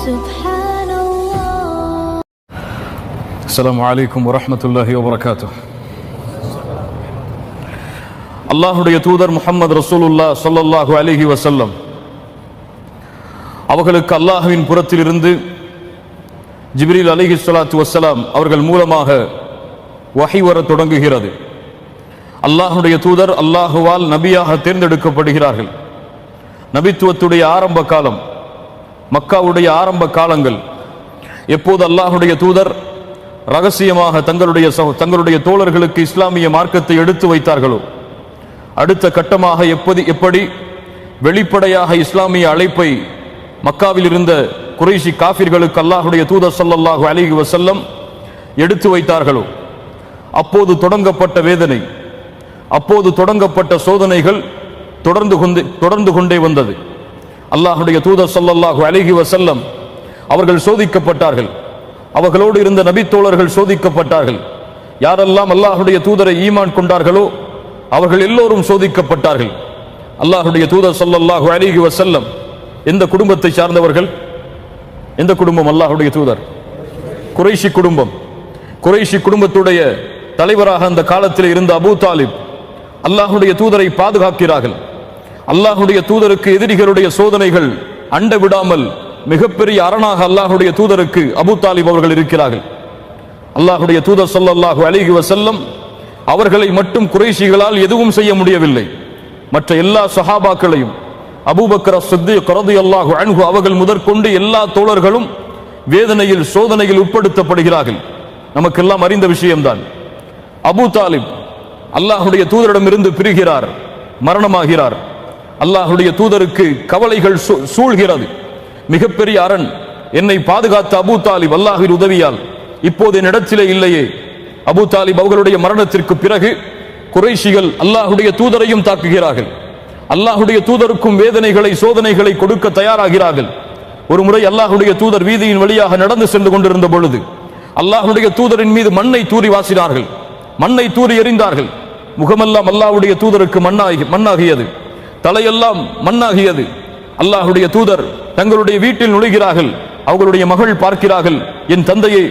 Subhanallah. Assalamu alaikum wa rahmatullahi wa barakatuh. அல்லாஹுடைய தூதர் முஹம்மது ரசூலுல்லாஹ் ஸல்லல்லாஹு அலைஹி வஸல்லம் அவர்களுக்கு அல்லாஹ்வின் புறத்திலிருந்து ஜிப்ரீல் அலைஹிஸ்ஸலாத்து வஸ்ஸலாம் அவர்கள் மூலமாக வஹி வர தொடங்குகிறது. அல்லாஹுடைய தூதர் அல்லாஹுவால் நபியாக தேர்ந்தெடுக்கப்படுகிறார்கள். நபித்துவத்துடைய ஆரம்ப காலம், மக்காவுடைய ஆரம்ப காலங்கள், எப்போது அல்லாஹுடைய தூதர் ரகசியமாக தங்களுடைய தோழர்களுக்கு இஸ்லாமிய மார்க்கத்தை எடுத்து வைத்தார்களோ, அடுத்த கட்டமாக எப்படி வெளிப்படையாக இஸ்லாமிய அழைப்பை மக்காவில் இருந்த குறைஷி காஃபிர்களுக்கு அல்லாஹுடைய தூதர் ஸல்லல்லாஹு அலைஹி வஸல்லம் எடுத்து வைத்தார்களோ, அப்போது தொடங்கப்பட்ட வேதனை, அப்போது தொடங்கப்பட்ட சோதனைகள் தொடர்ந்து கொண்டே வந்தது. அல்லாஹுடைய தூதர் ஸல்லல்லாஹு அலைஹி வஸல்லம் அவர்கள் சோதிக்கப்பட்டார்கள். அவர்களோடு இருந்த நபித்தோழர்கள் சோதிக்கப்பட்டார்கள். யாரெல்லாம் அல்லாஹுடைய தூதரை ஈமான் கொண்டார்களோ அவர்கள் எல்லோரும் சோதிக்கப்பட்டார்கள். அல்லாஹுடைய தூதர் ஸல்லல்லாஹு அலைஹி வஸல்லம் எந்த குடும்பத்தை சார்ந்தவர்கள்? எந்த குடும்பம்? அல்லாஹுடைய தூதர் குறைஷி குடும்பம். குறைஷி குடும்பத்துடைய தலைவராக அந்த காலத்தில் இருந்த அபூ தாலிப் அல்லாஹுடைய தூதரை பாதுகாக்கிறார்கள். அல்லாஹுடைய தூதருக்கு எதிரிகளுடைய சோதனைகள் அண்ட விடாமல் மிகப்பெரிய அரணாக அல்லாஹுடைய தூதருக்கு அபூ தாலிப் அவர்கள் இருக்கிறார்கள். அல்லாஹுடைய தூதர் ஸல்லல்லாஹு அலைஹி வஸல்லம் அவர்களை மட்டும் குறைஷிகளால் எதுவும் செய்ய முடியவில்லை. மற்ற எல்லா சஹாபாக்களையும், அபூபக்கர் அஸ்-சித்தீக் ரலியல்லாஹு அன்ஹு அவர்கள் முதற்கொண்டு எல்லா தோழர்களும் வேதனையில் சோதனையில் உட்படுத்தப்படுகிறார்கள். நமக்கெல்லாம் அறிந்த விஷயம்தான். அபூ தாலிப் அல்லாஹுடைய தூதரிடமிருந்து பிரிகிறார், மரணமாகிறார். அல்லாஹுடைய தூதருக்கு கவலைகள் சூழ்கிறது. மிகப்பெரிய அரண், என்னை பாதுகாத்த அபூ தாலிப் அல்லாஹ்வின் உதவியால் இப்போது என்னிடத்திலே இல்லையே. அபூ தாலிப் அவர்களுடைய மரணத்திற்கு பிறகு குறைஷிகள் அல்லாஹுடைய தூதரையும் தாக்குகிறார்கள். அல்லாஹுடைய தூதருக்கும் வேதனைகளை சோதனைகளை கொடுக்க தயாராகிறார்கள். ஒரு முறை அல்லாஹுடைய தூதர் வீதியின் வழியாக நடந்து சென்று கொண்டிருந்த பொழுது அல்லாஹுடைய தூதரின் மீது மண்ணை தூறி வாசினார்கள், மண்ணை தூறி எறிந்தார்கள். முகமெல்லாம் அல்லாஹுடைய தூதருக்கு மண்ணாகியது, தலையெல்லாம் மண்ணாகியது. அல்லாஹுடைய தூதர் தங்களுடைய வீட்டில் நுழைகிறார்கள். அவர்களுடைய மகள் பார்க்கிறார்கள், என் தந்தையே,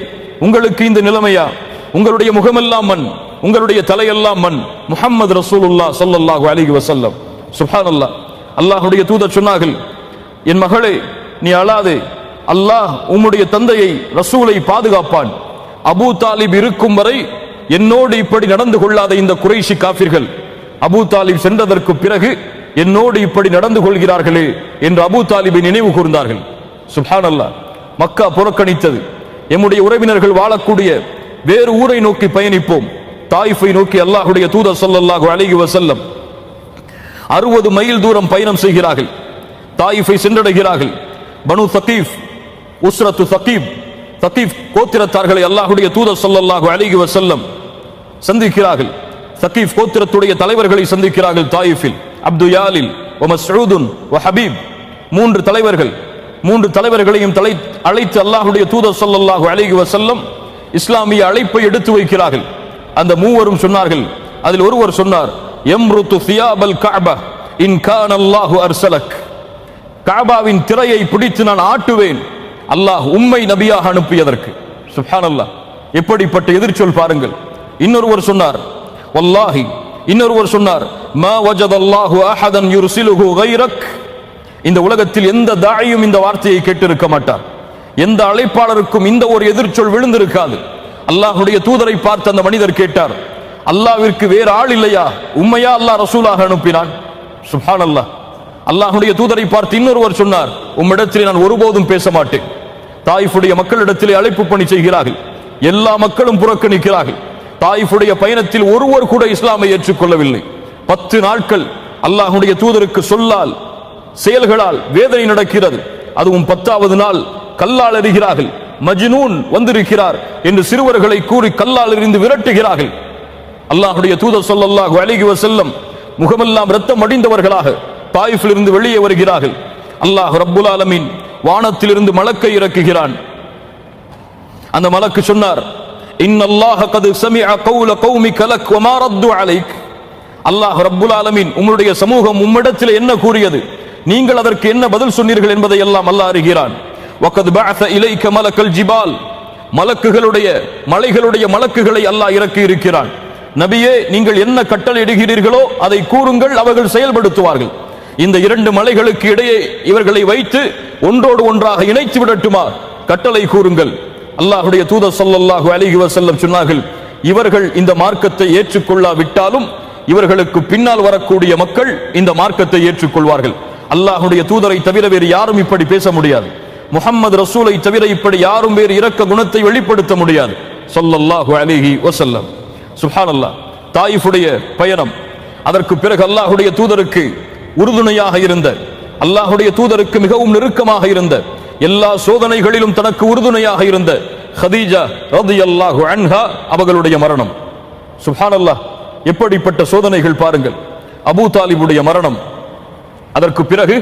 உங்களுக்கு இந்த நிலைமையா? உங்களுடைய முகமெல்லாம் மண், உங்களுடைய தலையெல்லாம் மண். முஹம்மது ரசூலுல்லாஹ் ஸல்லல்லாஹு அலைஹி வஸல்லம். சுப்ஹானல்லாஹ். அல்லாஹுடைய தூதர் சொன்னார்கள், என் மகளே, நீ அழாதே, அல்லாஹ் உம்முடைய தந்தையை ரசூலை பாதுகாப்பான். அபூ தாலிப் இருக்கும் வரை என்னோடு இப்படி நடந்து கொள்ளாத இந்த குறைஷி காஃபிர்கள் அபூ தாலிப் சென்றதற்கு பிறகு என்னோடு இப்படி நடந்து கொள்கிறார்களே என்று அபூ தாலிபை நினைவு கூர்ந்தார்கள். சுப்ஹானல்லாஹ். மக்கா புறக்கணித்தது. எம்முடைய உறவினர்கள் வாழக்கூடிய வேறு ஊரை நோக்கி பயணிப்போம். தாயிஃபை நோக்கி அல்லாஹுடைய தூதர் ஸல்லல்லாஹு அலைஹி வஸல்லம் 60 மைல் தூரம் பயணம் செய்கிறார்கள். தாயிஃபை சென்றடைகிறார்கள். பனு தகீஃப், உஸ்ரத்து தகீஃப் கோத்திரத்தார்களை அல்லாஹுடைய தூதர் ஸல்லல்லாஹு அலைஹி வஸல்லம் சந்திக்கிறார்கள். தகீஃப் கோத்திரத்துடைய தலைவர்களை சந்திக்கிறார்கள். தாயிஃபில் அப்து யாலில் வ மஸ்ஊதுன் வ ஹபீப், 3 தலைவர்கள். 3 தலைவர்களையும் அழைத்து அல்லாஹுடைய தூதர் ஸல்லல்லாஹு அலைஹி வஸல்லம் இஸ்லாமிய அழைப்பை எடுத்து வைக்கிறார்கள். அந்த மூவரும் சொன்னார்கள், அதில் ஒருவர் சொன்னார், யம்ருத்து சியாபல் கஅபா இன் கான அல்லாஹு அர்ஸலக். கஅபாவின் திரையை பிடித்து நான் ஆட்டுவேன், அல்லாஹ் உம்மை நபியாக அனுப்பியதற்கு. சுப்ஹானல்லாஹ். எப்படிப்பட்ட எதிர்ச்சொல் பாருங்கள். இன்னொருவர் சொன்னார், வல்லாஹி, இன்னொருவர் சொன்னார், மா வஜதல்லாஹு அஹதன் யுர்சிலுஹு கைரக். இந்த உலகத்தில் எந்த தாயியும் இந்த வார்த்தையை கேட்டிருக்க மாட்டார். எந்த அழைப்பாளருக்கும் இந்த ஒரு எதிர்ச்சொல் விழுந்திருக்காது. அல்லாஹுடைய தூதரை பார்த்து அந்த மனிதர் கேட்டார், அல்லாஹ்விற்கு வேறு ஆள் இல்லையா? உம்மையா அல்லாஹ் ரசூலாக அனுப்பினான்? சுப்ஹானல்லாஹ். அல்லாஹுடைய தூதரை பார்த்து இன்னொருவர் சொன்னார், உம்மிடத்திலே நான் ஒருபோதும் பேச மாட்டேன். தாயிஃபுடைய மக்களிடத்திலே அழைப்பு பணி செய்கிறார்கள். எல்லா மக்களும் புறக்கணிக்கிறார்கள். தாயிஃபுடைய பயணத்தில் ஒருவர் கூட இஸ்லாமை ஏற்றுக்கொள்ளவில்லை. 10 நாட்கள் அல்லாஹுடைய தூதருக்கு சொல்லால் செயல்களால் வேதனை நடக்கிறது. அதுவும் 10வது நாள் கல்லால் எறிகிறார்கள். மஜ்னூன் வந்திருக்கிறார் என்று சிறுவர்களை கூறி கல்லால் எறிந்து விரட்டுகிறார்கள். அல்லாஹுடைய தூதர் ஸல்லல்லாஹு அலைஹி வஸல்லம் முகமெல்லாம் இரத்தம் அடிந்தவர்களாக தாயிஃபில் இருந்து வெளியே வருகிறார்கள். அல்லாஹ் ரப்புல் ஆலமீன் வானத்திலிருந்து மலக்கை இறக்குகிறான். அந்த மலக்கு சொன்னார், இன்னல்லாஹ கத் சமிஅ கௌல கௌமிக லக் வமா ரத்து அலைக். அல்லாஹ் ரப்புல் ஆலமீன் உம்முடைய சமூகம் உம்மிடத்தில் என்ன கூறியது, நீங்கள் அதற்கு என்ன பதில் சொன்னீர்கள் என்பதை எல்லாம் அல்லாஹ் அறிகிறான். வகத் பஅஸ இலைக மலக்கல் ஜிபால், மலைகளுடைய மலக்குகளை அல்லாஹ் இறக்கி இருக்கிறான். நபியே, நீங்கள் என்ன கட்டளையிடுகிறீர்களோ அதை கூறுங்கள், அவர்கள் செயல்படுத்துவார்கள். இந்த இரண்டு மலைகளுக்கு இடையே இவர்களை வைத்து ஒன்றோடு ஒன்றாக இணைத்து விடட்டுமா, கட்டளை கூறுங்கள். அல்லாஹ்வுடைய தூதர் ஸல்லல்லாஹு அலைஹி வஸல்லம் சொன்னார்கள், இவர்கள் இந்த மார்க்கத்தை ஏற்றுக்கொள்ளாவிட்டாலும் இவர்களுக்கு பின்னால் வரக்கூடிய மக்கள் இந்த மார்க்கத்தை ஏற்றுக்கொள்வார்கள். அல்லாஹ்வுடைய தூதரை தவிர வேறு யாரும் இப்படி பேச முடியாது. முஹம்மது ரசூலை தவிர இப்படி யாரும் வேறு இரக்க குணத்தை வெளிப்படுத்த முடியாது. ஸல்லல்லாஹு அலைஹி வஸல்லம். சுப்ஹானல்லாஹ். தாயிஃபுடைய பயணம், அதற்கு பிறகு அல்லாஹ்வுடைய தூதருக்கு உறுதுணையாக இருந்த, அல்லாஹ்வுடைய தூதருக்கு மிகவும் நெருக்கமாக இருந்த, எல்லா சோதனைகளிலும் தனக்கு உறுதுணையாக இருந்த ஹதீஜா ரலியல்லாஹு அன்ஹா அவர்களுடைய மரணம். சுப்ஹானல்லாஹ். எப்படிப்பட்ட சோதனைகள் பாருங்கள். அபூ தாலிபுடைய மரணம், அதற்கு பிறகு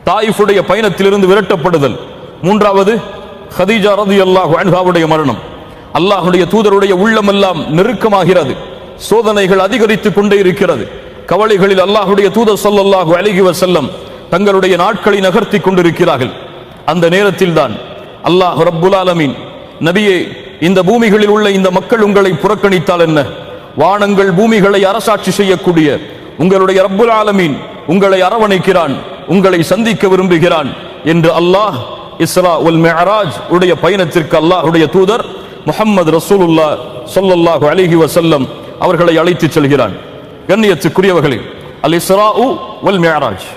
தாயிஃபுடைய பயணத்திலிருந்து விரட்டப்படுதல், மூன்றாவது ஹதீஜா ரலியல்லாஹு அன்ஹாவுடைய மரணம். அல்லாஹ்வுடைய தூதருடைய உள்ளமெல்லாம் நெருக்கமாகிறது. சோதனைகள் அதிகரித்துக் கொண்டே இருக்கிறது. கவலைகளில் அல்லாஹ்வுடைய தூதர் ஸல்லல்லாஹு அலைஹி வஸல்லம் தங்களுடைய நாட்களை நகர்த்தி கொண்டிருக்கிறார்கள். அந்த நேரத்தில் தான் அல்லாஹ் ரப்புல் ஆலமீன், நபியே, இந்த பூமிகளில் உள்ள இந்த மக்கள் உங்களை புறக்கணித்தால் என்ன, வானங்கள் பூமிகளை அரசாட்சி செய்யக்கூடிய உங்களுடைய ரப்புல் ஆலமீன் உங்களை அரவணைக்கிறான், உங்களை சந்திக்க விரும்புகிறான் என்று அல்லாஹ் இஸ்ரா வல் மிஅராஜ் உடைய பயணத்திற்கு அல்லாஹ்வுடைய தூதர் முஹம்மது ரசூலுல்லாஹ் ஸல்லல்லாஹு அலைஹி வஸல்லம் அவர்களை அழைத்து செல்கிறான். கண்ணியத்துக்குரியவர்களே, அல் இஸ்ரா வல் மிஅராஜ்.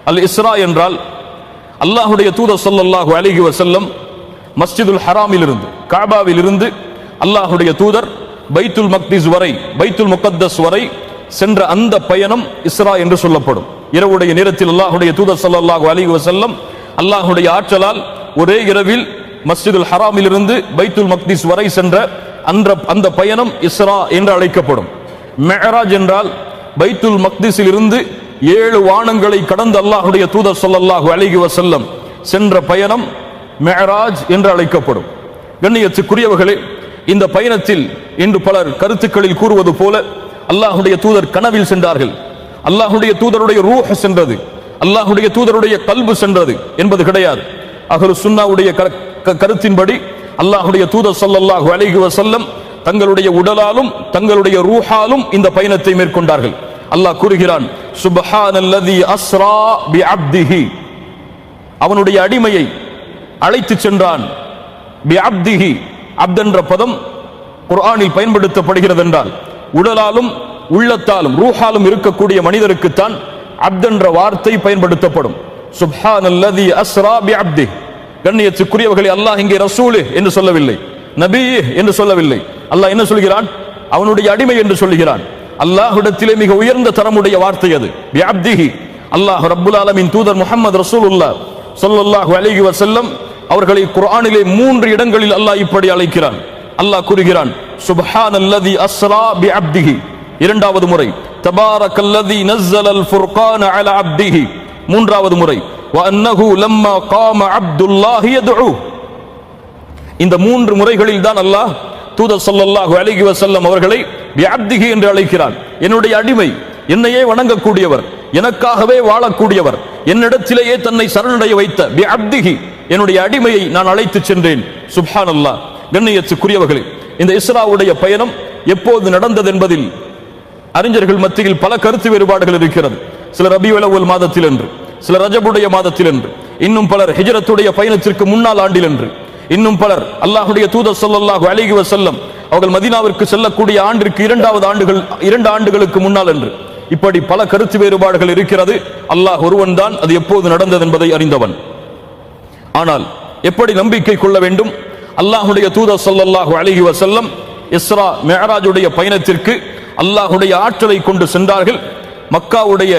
அல் இஸ்ரா என்றால் அல்லாஹ்வுடைய தூதர் ஸல்லல்லாஹு அலைஹி வஸல்லம் மஸ்ஜிதுல் ஹராமில் இருந்து, கஅபாவில் இருந்து அல்லாஹ்வுடைய தூதர் பைத்துல் மக்திஸ் வரை, பைத்துல் முகத்தஸ் வரை சென்ற அந்த பயணம் இஸ்ரா என்று சொல்லப்படும். இரவுடைய நேரத்தில் அல்லாஹ்வுடைய தூதர் ஸல்லல்லாஹு அலைஹி வஸல்லம் அல்லாஹ்வுடைய ஆற்றலால் ஒரே இரவில் மஸ்ஜிதுல் ஹராமில் இருந்து பைத்துல் மக்திஸ் வரை சென்ற அந்த பயணம் இஸ்ரா என்று அழைக்கப்படும். மிஅராஜ் என்றால் பைத்துல் மக்திஸில் இருந்து 7 வானங்களை கடந்து அல்லாஹ்வுடைய தூதர் ஸல்லல்லாஹு அலைஹி வஸல்லம் சென்ற பயணம் மிஅராஜ் என்று அழைக்கப்படும். கண்ணியத்துக்குரியவர்களே, இந்த பயணத்தில் இன்று பலர் கருத்துக்களில் கூறுவது போல அல்லாஹ்வுடைய தூதர் கனவில் சென்றார்கள், அல்லாஹ்வுடைய தூதருடைய ரூஹ் சென்றது, அல்லாஹ்வுடைய தூதருடைய கல்பு சென்றது என்பது கிடையாது. அஹ்லு சுன்னாவுடைய கருத்தின்படி அல்லாஹ்வுடைய தூதர் ஸல்லல்லாஹு அலைஹி வஸல்லம் தங்களுடைய உடலாலும் தங்களுடைய ரூஹாலும் இந்த பயணத்தை மேற்கொண்டார்கள். அல்லாஹ் கூறுகிறான், சுப்ஹானல்லதி அஸ்ரா பிஅப்திஹி, அவனுடைய அடிமையை அழைத்து சென்றான். பிஅப்திஹி, அப்த் என்ற பதம் குர்ஆனில் பயன்படுத்தப்படுகிறது என்றால் உடலாலும் உள்ளத்தாலும் ரூஹாலும் இருக்கக்கூடிய மனிதருக்குத்தான் அப்த் என்ற வார்த்தை பயன்படுத்தப்படும். சுப்ஹானல்லதி அஸ்ரா பிஅப்திஹி. கண்ணியத்துக்குரியவர்களே, அல்லாஹ் இங்கே ரசூல் என்று சொல்லவில்லை, நபி என்று சொல்லவில்லை. அல்லாஹ் என்ன சொல்கிறான்? அவனுடைய அடிமை என்று சொல்கிறான். அல்லாஹ்விடத்திலே மிக உயர்ந்த தரமுடைய வார்த்தை அது, பிஅப்திஹி. அல்லாஹ் ரப்புல் ஆலமீன் தூதர் முஹம்மது ரசூலுல்லாஹ் ஸல்லல்லாஹு அலைஹி வஸல்லம் அவர்களை குர்ஆனிலே 3 இடங்களில் அல்லாஹ் இப்படி அழைக்கிறான். அல்லாஹ் கூறுகிறான், சுப்ஹானல்லதி அஸ்ரா பிஅப்திஹி. இரண்டாவது முறை தபாரக்கல்லதி நஸ்ஸலல் ஃபுர்கான அலா அப்திஹி. மூன்றாவது முறை வ அன்னஹு லம்மா காம அப்துல்லாஹி யதுஉ. இந்த 3 முறைகளில் தான் அல்லாஹ் தூதர் ஸல்லல்லாஹு அலைஹி வஸல்லம் அவர்களை பிஅப்திஹி என்று அழைக்கிறான். என்னுடைய அடிமை, என்னையே வணங்கக்கூடியவர், எனக்காகவே வாழக்கூடியவர், என்னிடத்திலேயே தன்னை சரணடைய வைத்த பிஅப்திஹி, என்னுடைய அடிமையை நான் அழைத்து சென்றேன். சுப்ஹானல்லாஹ். கண்ணியத்துக்குரியவர்களே, இந்த இஸ்ராவுடைய பயணம் எப்போது நடந்தது என்பதில் அறிஞர்கள் மத்தியில் பல கருத்து வேறுபாடுகள் இருக்கிறது. சிலர் ரபியுல் அவ்வல் மாதத்தில் என்று, சிலர் ரஜபுடைய மாதத்தில் என்று, இன்னும் பலர் ஹிஜ்ரத்துடைய பயணத்திற்கு முன்னால் ஆண்டில் என்று, இன்னும் பலர் அல்லாஹ்வுடைய தூதர் ஸல்லல்லாஹு அலைஹி வஸல்லம் அவர்கள் மதீனாவிற்கு செல்லக்கூடிய ஆண்டிற்கு 2 ஆண்டுகளுக்கு முன்னால் என்று, இப்படி பல கருத்து வேறுபாடுகள் இருக்கிறது. அல்லாஹ் ஒருவன் தான் அது எப்போது நடந்தது என்பதை அறிந்தவன். ஆனால் எப்படி நம்பிக்கை கொள்ள வேண்டும்? அல்லாஹ்வுடைய தூதர் ஸல்லல்லாஹு அலைஹி வஸல்லம் இஸ்ரா மிஅராஜுடைய பயணத்திற்கு அல்லாஹ்வுடைய ஆற்றலை கொண்டு சென்றார்கள். மக்காவுடைய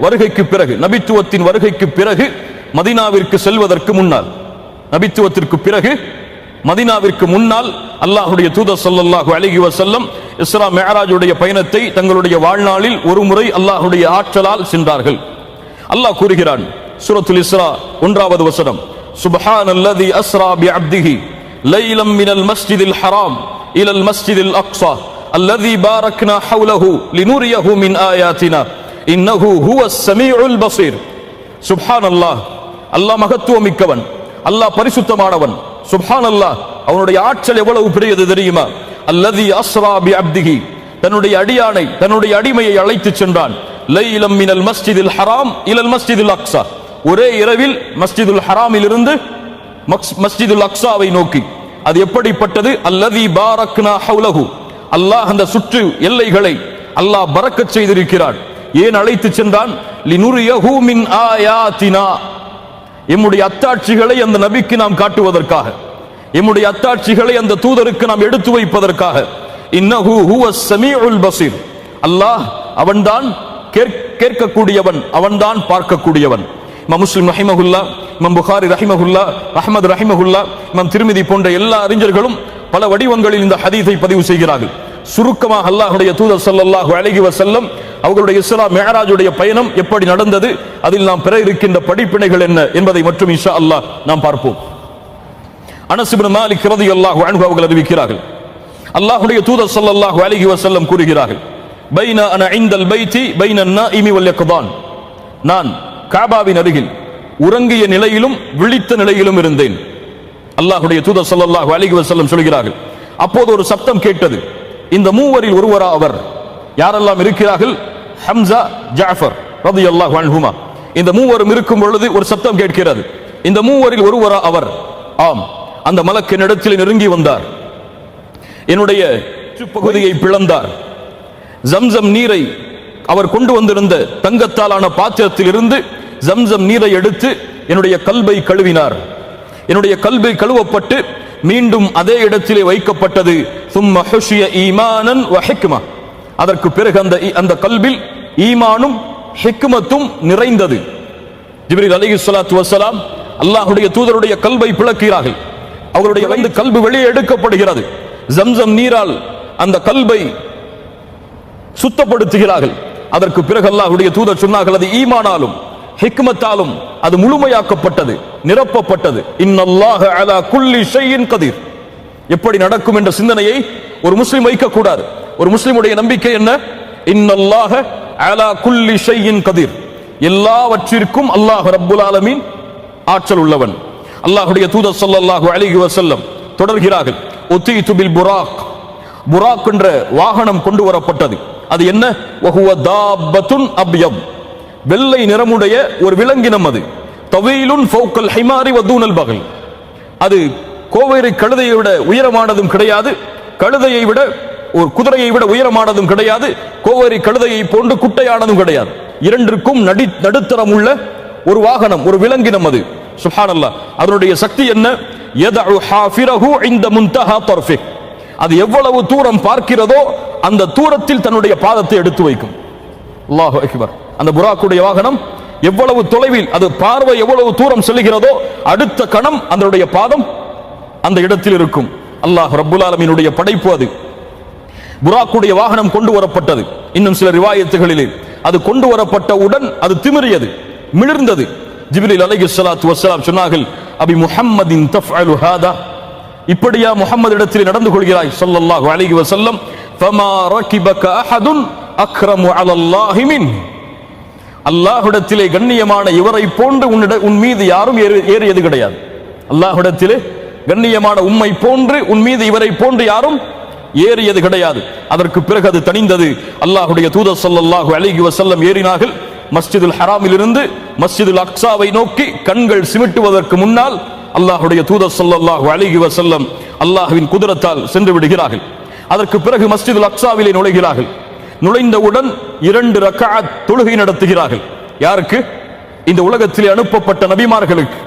வருகைக்கு பிறகு, நபித்துவத்தின் வருகைக்கு பிறகு மதீனாவிற்கு செல்வதற்கு முன்னால், நபித்துவத்திற்கு பிறகு மதீனாவிற்கு முன்னால் அல்லாஹ்வுடைய தூதர் ஸல்லல்லாஹு அலைஹி வஸல்லம் இஸ்ரா மிஅராஜுடைய பயணத்தை தங்களுடைய வாழ்நாளில் ஒரு முறை அல்லாஹ்வுடைய ஆற்றலால் சென்றார்கள். அல்லாஹ் கூறுகிறான் சூரத்துல் இஸ்ரா 1வது வசனம், சுப்ஹானல்லதி அஸ்ரா பிஅப்திஹி லைலம் மினல் மஸ்ஜிதில் ஹராம் இலல் மஸ்ஜிதில் அக்ஸா அல்லதி பாரக்னா ஹவ்லஹு லினுரியஹு மின் ஆயாத்தினா இன்னஹு ஹுவஸ் ஸமீஉல் பஸீர். சுப்ஹானல்லாஹ், அல்லாஹ் மகத்துவமிக்கவன், அல்லாஹ் பரிசுத்தமானவன். சுப்ஹானல்லாஹ், அவனுடைய ஆற்றல் எவ்வளவு பெரியது தெரியுமா? அல்லதி அஸ்ரா பி அப்திஹி, தன்னுடைய அடியானை, தன்னுடைய அடிமையை அழைத்து சென்றான். லைலம் மினல் மஸ்ஜிதில் ஹராம் இலல் மஸ்ஜிதில் அக்ஸா, ஒரே இரவில் மஸ்ஜிதுல் ஹராமில் இருந்து மஸ்ஜிதுல் அக்ஸாவை நோக்கி. அது எப்படிப்பட்டது? அல்லதி பாரக்னா ஹவுலஹு, அல்லாஹ் அந்த சுற்று எல்லைகளை அல்லாஹ் பரக்கத் செய்திருக்கிறான். ஏன் அழைத்து சென்றான்? லினுரியஹு மின் ஆயாத்தினா, எம்முடைய அத்தாட்சிகளை அந்த நபிக்கு நாம் காட்டுவதற்காக, எம்முடைய அத்தாட்சிகளை அந்த தூதருக்கு நாம் எடுத்து வைப்பதற்காக. இன்னஹு ஹுவஸ் ஸமீஉல் பஸீர், அல்லாஹ் அவன்தான் கேட்கக்கூடியவன், அவன்தான் பார்க்கக்கூடியவன். இமாம் முஸ்லிம் ரஹிமஹுல்லாஹ், இமாம் புகாரி ரஹிமஹுல்லாஹ், அஹ்மத் ரஹிமஹுல்லாஹ், இமாம் திர்மிதி போன்ற எல்லா அறிஞர்களும் பல வடிவங்களில் இந்த ஹதீஸை பதிவு செய்கிறார்கள். சுருக்கமாக அல்லாஹ்வுடைய தூதர் ஸல்லல்லாஹு அலைஹி வஸல்லம் அவர்களுடைய இஸ்ரா மிஅராஜுடைய பயணம் எப்படி நடந்தது, அதில் நாம் பெற இருக்கின்ற படிப்பினைகள் என்ன என்பதை மட்டும் இன்ஷா அல்லாஹ் நாம் பார்ப்போம். அனஸ் இப்னு மாலிக் ரலியல்லாஹு அன்ஹு அவர்கள் அறிவிக்கிறார்கள், அல்லாஹ்வுடைய தூதர் ஸல்லல்லாஹு அலைஹி வஸல்லம் கூறுகிறார்கள், பைன அன இன்தல் பைத்தி பைன அன்-நாஇமி வல் யக்தான், நான் காபாவின் அருகில் உறங்கிய நிலையிலும் விழித்த நிலையிலும் இருந்தேன். அல்லாஹ்வுடைய தூதர் ஸல்லல்லாஹு அலைஹி வஸல்லம் சொல்கிறார்கள், அப்போது ஒரு சப்தம் கேட்டது. இந்த மூவரில் ஒருவரா அவர்? யாரெல்லாம் இருக்கிறார்கள்? ஹம்ஸா, ஜாஃபர் ரலியல்லாஹு அன்ஹுமா. இந்த மூவரும் இருக்கும் பொழுது ஒரு சத்தம் கேட்கிறது. இந்த மூவரில் ஒருவரா அவர்? ஆம். அந்த மலக்கு என்னிடத்தில் நெருங்கி வந்தார், என்னுடைய பகுதியை பிளந்தார், ஜம்சம் நீரை அவர் கொண்டு வந்திருந்த தங்கத்தாலான பாத்திரத்தில் இருந்து ஜம்சம் நீரை எடுத்து என்னுடைய கல்பை கழுவினார். என்னுடைய கல்பை கழுவப்பட்டு மீண்டும் அதே இடத்திலே வைக்கப்பட்டது. சும்ம ஹுஷிய ஈமானன் வ ஹிக்மா, அதற்கு பிறகு அந்த கல்பில் ஈமானும் ஹிக்மத்தும் நிறைந்தது. ஜிப்ரீல் அலைஹிஸ்ஸலாத்து வஸ்ஸலாம் அல்லாஹ்வுடைய தூதருடைய கல்பை பிளக்கிறார்கள். அவருடைய கல்பு வெளியே எடுக்கப்படுகிறது. ஜம்சம் நீரால் அந்த கல்பை சுத்தப்படுத்துகிறார்கள். அதற்கு பிறகு அல்லாஹ்வுடைய தூதர் சொன்னார்கள், அது ஈமானாலும் ஹிக்மத்தாலும் அது முழுமையாக்கப்பட்டது, நிரப்பப்பட்டது. இன்னல்லாஹ அலா குல்லி ஷைஇன் கதீர். எப்படி நடக்கும் என்ற சிந்தனையை ஒரு முஸ்லிம் வைக்கக்கூடாது. ஒரு முஸ்லிமுடைய நம்பிக்கை என்ன? இன்னல்லாஹ அலா குல்லி ஷைஇன் கதீர், எல்லாவற்றிற்கும் அல்லாஹ் ரப்புல் ஆலமீன் ஆற்றல் உள்ளவன். அல்லாஹ்வுடைய தூதர் ஸல்லல்லாஹு அலைஹி வஸல்லம் தொடர்கிறார்கள், உத்தீது பில் புராக், புராக் என்ற வாகனம் கொண்டு வரப்பட்டது. அது என்ன? வஹுவ தாபத்துன் அப்யத், வெள்ளை நிறமுடைய ஒரு விலங்கினம். அது தவீலுன் ஃபௌகல் ஹிமாரி வ தூனல் பகல், அது கோவேரி கழுதையை விட உயரமானதும் கிடையாது, கழுதையை விட ஒரு குதிரையை விட உயரமானதும் கிடையாது, கோவேரி கழுதையை போன்று குட்டையானதும் கிடையாது. இரண்டிற்கும் நடுத்தரம் உள்ள ஒரு வாகனம், ஒரு விலங்கினம் அது. சுப்ஹானல்லாஹ், அதனுடைய சக்தி என்ன? யதஉ ஹாஃபிரஹு இன்த முன்தஹா தர்ஃபி, அது எவ்வளவு தூரம் பார்க்கிறதோ அந்த தூரத்தில் தன்னுடைய பாதத்தை எடுத்து வைக்கும். அல்லாஹு அக்பர். அந்த புராக்குடைய வாகனம் எவ்வளவு தொலைவில், அது பார்வை எவ்வளவு தூரம் செல்கிறதோ அடுத்த கணம் அதனுடைய பாதம் அந்த இடத்தில் இருக்கும். அல்லாஹ் ரப்புல் ஆலமீனுடைய படைப்பு அது. புராக்குடைய வாகனம் கொண்டு வரப்பட்டது. இன்னும் சில ரிவாயத்துகளிலே அது கொண்டு வரப்பட்டவுடன் அது திமிரியது, மிளிர்ந்தது. ஜிப்ரீல் அலைஹிஸ்ஸலாத்து வஸ்ஸலாம் சொன்னார்கள், அபி முஹம்மதின் தஃஅலு ஹாதா, இப்படியா முஹம்மது இடத்தில் நடந்து கொள்கிறாய் ஸல்லல்லாஹு அலைஹி வஸல்லம்? ஃபமா ரகிபக அஹதுன் அக்ரமு அலல்லாஹி மின், அல்லாஹ்விடத்திலே கண்ணியமான இவரை போன்று உன் மீது யாரும் ஏறியது கிடையாது. அல்லாஹ்விடத்திலே கண்ணியமான உம்மை போன்று உன் மீது இவரை போன்று யாரும் ஏறியது கிடையாது. அதற்கு பிறகு அது தணிந்தது. அல்லாஹ்வுடைய தூதர் ஸல்லல்லாஹு அலைஹி வஸல்லம் ஏறினார்கள். மஸ்ஜிதுல் ஹராமில் இருந்து மஸ்ஜிதுல் அக்ஸாவை நோக்கி கண்கள் சிமிட்டுவதற்கு முன்னால் அல்லாஹ்வுடைய தூதர் ஸல்லல்லாஹு அலைஹி வஸல்லம் அல்லாஹ்வின் குதிரத்தால் சென்று விடுகிறார்கள். அதற்கு பிறகு மஸ்ஜிதுல் அக்ஸாவிலே நுழைகிறார்கள். நுழைந்தவுடன் 2 ரக்அத் தொழுகை நடத்துகிறார்கள். யாருக்கு? இந்த உலகத்திலே அனுப்பப்பட்ட நபிமார்களுக்கு,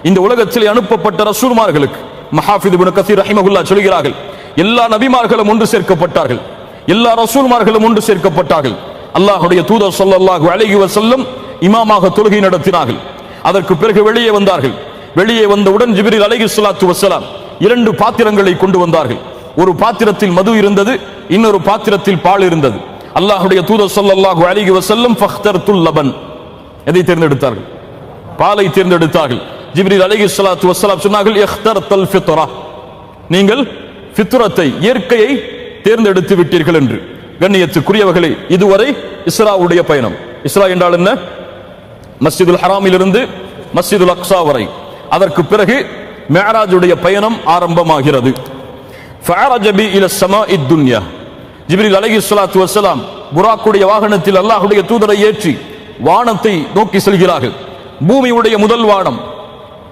இந்த உலகத்திலே அனுப்பப்பட்ட ரசூல்மார்களுக்கு. மஹாஃபிஸ் இப்னு கஸீர் ரஹிமஹுல்லாஹ் சொல்கிறார்கள், எல்லா நபிமார்களும் ஒன்று சேர்க்கப்பட்டார்கள், எல்லா ரசூல்மார்களும் ஒன்று சேர்க்கப்பட்டார்கள். அல்லாஹ்வுடைய தூதர் ஸல்லல்லாஹு அலைஹி வஸல்லம் இமாமாக தொழுகை நடத்தினார்கள். அதற்கு பிறகு வெளியே வந்தார்கள். வெளியே வந்தவுடன் ஜிப்ரீல் அலைஹிஸ்ஸலாத்து வஸ்ஸலாம் 2 பாத்திரங்களை கொண்டு வந்தார்கள். ஒரு பாத்திரத்தில் மது இருந்தது, இன்னொரு பாத்திரத்தில் பால் இருந்தது. அல்லாஹ்வுடைய தூதர் ஸல்லல்லாஹு அலைஹி வஸல்லம் ஃபக்தர்துல் லபன், எதை தேர்ந்தெடுத்தார்கள்? பாலை தேர்ந்தெடுத்தார்கள். ஜிப்ரீல் அலைஹிஸ்ஸலாத்து வஸ்ஸலாம் சொன்னார்கள், இக்தர்தல் ஃபித்ரா, நீங்கள் ஃபித்ரத்தை, இயற்கையை தேர்ந்தெடுத்து விட்டீர்கள் என்று. கண்ணியத்துக்குரியவர்களே, இதுவரை இஸ்ராவுடைய பயணம். இஸ்ரா என்றால் என்ன? மஸ்ஜிதுல் ஹராமில் இருந்து மஸ்ஜிதுல் அக்ஸா வரை. அதற்கு பிறகு மிஅராஜுடைய பயணம் ஆரம்பமாகிறது. ஃபஅரஜ பி இல ஸமாஇ துன்யா. ஜிப்ரீல் அலைஹிஸ்ஸலாத்து வஸ்ஸலாம் புராக்குடைய வாகனத்தில் அல்லாஹ்வுடைய தூதரை ஏற்றி வானத்தை நோக்கி செல்கிறார்கள். பூமியுடைய முதல் வானம்,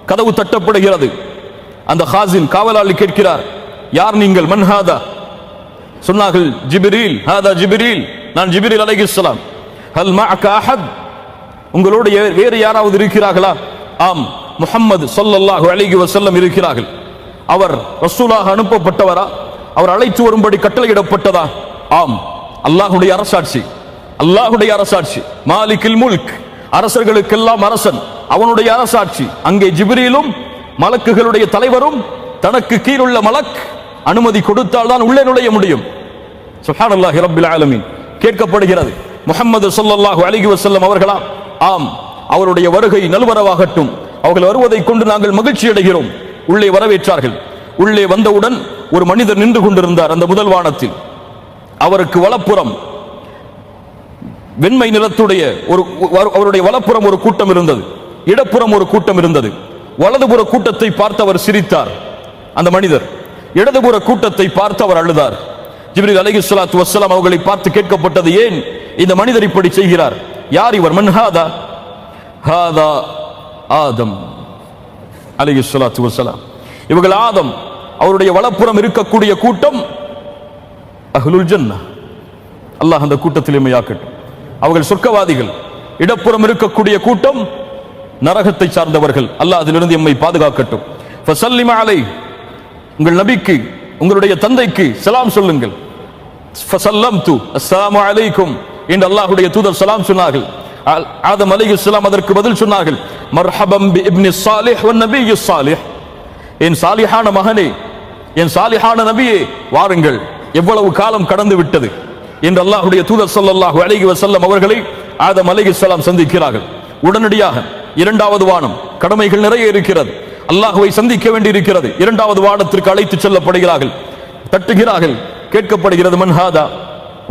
கதவு தட்டப்படுகிறது. அந்த ஹாசின் காவலாளி கேட்கிறார், யார் நீங்கள்? மன் ஹாதா? சொன்னார்கள், ஜிப்ரீல். ஹாதா ஜிப்ரீல், நான் ஜிப்ரீல் அலைஹிஸ்ஸலாம். ஹல் மஅக அஹத்? உங்களோடு வேறு யாராவது இருக்கிறார்களா? ஆம், முஹம்மது ஸல்லல்லாஹு அலைஹி வஸல்லம் இருக்கிறார்கள். அவர் ரசூலாக அனுப்பப்பட்டவரா? அவர் அழைத்து வரும்படி கட்டளையிடப்பட்டதா? ஆம். அல்லாஹ்வுடைய அரசாட்சி, அல்லாஹ்வுடைய அரசாட்சி, மாலிகில் முல்க், அரசர்களுக்கெல்லாம் அரசன், அவனுடைய அரசாட்சி. அங்கே ஜிப்ரீலும் மலக்குகளுடைய தலைவரும், தனக்கு கீழுள்ள மலக் அனுமதி கொடுத்தால் தான் உள்ளே நுழைய முடியும். சுப்ஹானல்லாஹி ரப்பில் ஆலமீன். கேட்கப்படுகிறது, முஹம்மது ஸல்லல்லாஹு அலைஹி வஸல்லம் அவர்களா? ஆம், அவருடைய வருகை நல்வரவாகட்டும், அவர்கள் வருவதை கொண்டு நாங்கள் மகிழ்ச்சி அடைகிறோம். உள்ளே வரவேற்றார்கள். உள்ளே வந்தவுடன் ஒரு மனிதர் நின்று கொண்டிருந்தார் அந்த முதல் வானத்தில். அவருக்கு வலப்புறம் வெண்மை நிறத்துடைய அவருடைய வலப்புறம் ஒரு கூட்டம் இருந்தது, இடப்புறம் ஒரு கூட்டம் இருந்தது. வலதுபுற கூட்டத்தை பார்த்து அவர் சிரித்தார் அந்த மனிதர். இடதுபுற கூட்டத்தை பார்த்து அவர் அழுதார். ஜிப்ரீல் அலைஹிஸ்ஸலாத்து வஸ்ஸலாம் அவர்களை பார்த்து கேட்கப்பட்டது, ஏன் இந்த மனிதர் இப்படி செய்கிறார்? யார் இவர்? மன் ஹாதா? ஹாதா ஆதம் அலைஹிஸ்ஸலாத்து வஸ்ஸலாம். இவர்கள் ஆதம். அவருடைய வலப்புறம் இருக்கக்கூடிய கூட்டம் அஹ்லுல் ஜன்னah. அல்லாஹ் அந்த கூட்டத்தில் எம்மையாக்கட்டும். அவர்கள் சொர்க்கவாதிகள். இடப்புறம் இருக்கக்கூடிய கூட்டம் நரகத்தை சார்ந்தவர்கள். அல்லாஹ் அதிலிருந்து எம்மை பாதுகாக்கட்டும். ஃபஸல்லிம அலைஹி, உங்கள் நபிக்கு, உங்களுடைய தந்தைக்கு சலாம் சொல்லுங்கள். ஃபஸல்லம்து அஸ்ஸலாமு அலைக்கும் என்று அல்லாஹ்வுடைய தூதர் சலாம் சொன்னார்கள். ஆதம் அலைஹிஸ்ஸலாம் அதற்கு பதில் சொன்னார்கள், மர்ஹபம் பி இப்னி ஸாலிஹ் வன் நபிய்யி ஸாலிஹ். என் சாலிஹான மகனே, என் சாலிஹான நபியே, வாருங்கள், எவ்வளவு காலம் கடந்து விட்டது என்று அல்லாஹ்வுடைய தூதர் ஸல்லல்லாஹு அலைஹி வஸல்லம் அவர்களை ஆதம் அலைஹிஸ்ஸலாம் சந்திக்கிறார்கள். உடனடியாக இரண்டாவது வானம், கடமைகள் நிறைய இருக்கிறது, அல்லாஹ்வை சந்திக்க வேண்டி இருக்கிறது. இரண்டாவது வானத்திற்கு அழைத்து செல்லப்படுகிறார்கள். தட்டுகிறார்கள். கேட்கப்படுகிறது, மன் ஹாதா?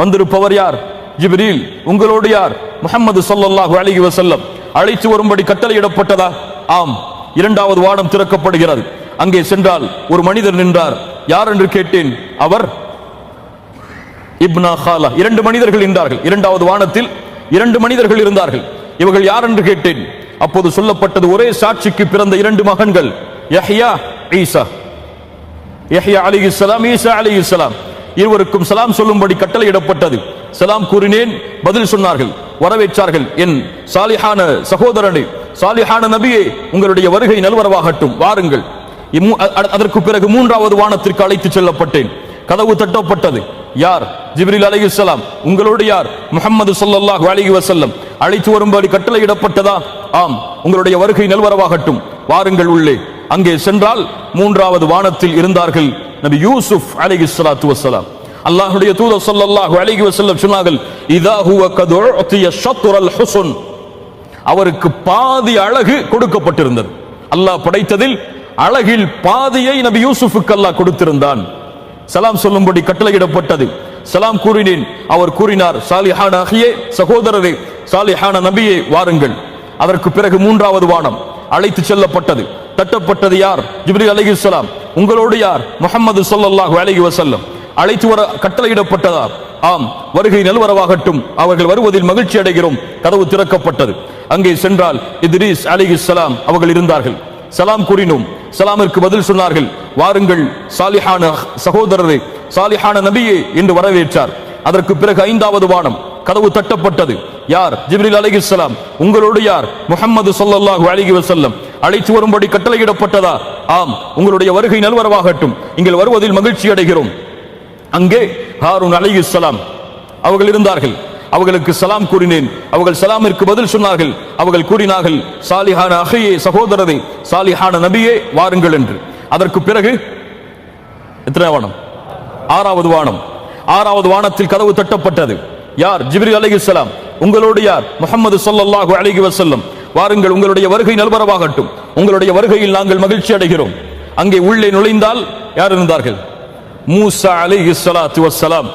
வந்திருப்பவர் யார்? ஜிப்ரீல். உங்களோடு யார்? முஹம்மது ஸல்லல்லாஹு அலைஹி வஸல்லம். அழைத்து வரும்படி கட்டளையிடப்பட்டதா? ஆம். இரண்டாவது வானம் திறக்கப்படுகிறது. அங்கே சென்றால் ஒரு மனிதர் நின்றார். யார் என்று கேட்டேன். அவர் இப்னா ஹாலா. இரண்டு மனிதர்கள் இருந்தார்கள். இரண்டாவது வானத்தில் இரண்டு மனிதர்கள் இருந்தார்கள். இவர்கள் யார் என்று கேட்டேன். அப்போது சொல்லப்பட்டது, ஒரே சாட்சிக்கு பிறந்த இரண்டு மகன்கள், யஹ்யா, ஈசா. யஹ்யா அலைஹிஸ்ஸலாம், ஈசா அலைஹிஸ்ஸலாம். இருவருக்கும் சலாம் சொல்லும்படி கட்டளையிடப்பட்டது. சலாம் கூறினேன், பதில் சொன்னார்கள், வரவேற்றார்கள். என் சாலிஹான சகோதரனே, சாலிஹான நபியே, உங்களுடைய வருகை நல்வரவாகட்டும், வாருங்கள். அதற்கு பிறகு மூன்றாவது வானத்திற்கு அழைத்து செல்லப்பட்டேன். கதவு தட்டப்பட்டது. யார்? ஜிப்ரீல் அலைஹிஸ்ஸலாம். உங்களோடு யார்? முஹம்மது ஸல்லல்லாஹு அலைஹி வஸல்லம். அழைத்து வரும்படி கட்டளையிடப்பட்டதா? ஆம். உங்களுடைய வருகை நல்வரவாகட்டும், வாருங்கள் உள்ளே. அங்கே சென்றால் மூன்றாவது வானத்தில் இருந்தார்கள் நபி யூசுப் அலைஹிஸ்ஸலாத்து வஸ்ஸலாம். அல்லாஹ்வுடைய தூதர் ஸல்லல்லாஹு அலைஹி வஸல்லம் சொன்னார்கள், இதா ஹுவ கத் உத்திய ஷத்ரல் ஹுஸ்ன். அவருக்கு பாதி அழகு கொடுக்கப்பட்டிருந்தது. அல்லாஹ் படைத்ததில் அழகில் பாதியை நபி யூசுஃபுக்கு அல்லாஹ் கொடுத்திருந்தான். சலாம் சொல்லும்படி கட்டளையிடப்பட்டது. சலாம் கூறினேன். அவர் கூறினார், சாலிஹான அஹியே, சகோதரரே, சாலிஹான நபியே, வாருங்கள். அதற்கு பிறகு மூன்றாவது வானம் அழைத்து செல்லப்பட்டது. தட்டப்பட்டது. யார்? ஜிப்ரீல் அலைஹிஸ்ஸலாம். உங்களோடு யார்? முஹம்மது ஸல்லல்லாஹு அலைஹி வஸல்லம். அழைத்து வர கட்டளையிடப்பட்டதா? ஆம். வருகை நல்வரவாகட்டும், அவர்கள் வருவதில் மகிழ்ச்சி அடைகிறோம். கதவு திறக்கப்பட்டது. அங்கே சென்றால் இத்ரீஸ் அலைஹிஸ்ஸலாம் அவர்கள் இருந்தார்கள். சலாம் கூறினோம். சலாமிற்கு பதில் சொன்னார்கள், வாருங்கள், சாலிஹான சகோதரரே, சாலிஹான நபியே என்று வரவேற்றார். அதற்கு பிறகு ஐந்தாவது வானம் கதவு தட்டப்பட்டது. யார்? ஜிப்ரீல் அலைஹிஸ்ஸலாம். உங்களோடு யார்? முஹம்மது ஸல்லல்லாஹு அலைஹி வஸல்லம். அழைத்து வரும்படி கட்டளையிடப்பட்டதா? ஆம். உங்களுடைய வருகை நல்வரவாகட்டும், நீங்கள் வருவதில் மகிழ்ச்சி அடைகிறோம். அங்கே ஹாரூன் அலைஹிஸ்ஸலாம் அவர்கள் இருந்தார்கள். அவர்களுக்கு சலாம் கூறினேன். அவர்கள் சலாமிற்கு பதில் சொன்னார்கள். அவர்கள் கூறினார்கள், சாலிஹான அஹியே, சகோதரரே, சாலிஹான நபியே, வாருங்கள் என்று. அதற்கு பிறகு எத்தனை வானம்? ஆறாவது வானம். ஆறாவது வானத்தில் கதவு தட்டப்பட்டது. யார்? ஜிப்ரீல் அலைஹிஸ்ஸலாம். உங்களோடு யார்? முஹம்மது ஸல்லல்லாஹு அலைஹி வஸல்லம். வாருங்கள், உங்களுடைய வருகை நல்வரவாகட்டும், உங்களுடைய வருகையில் நாங்கள் மகிழ்ச்சி அடைகிறோம். அங்கே உள்ளே நுழைந்தால் யார் இருந்தார்கள்? மூசா அலைஹிஸ்ஸலாத்து வஸ்ஸலாம்.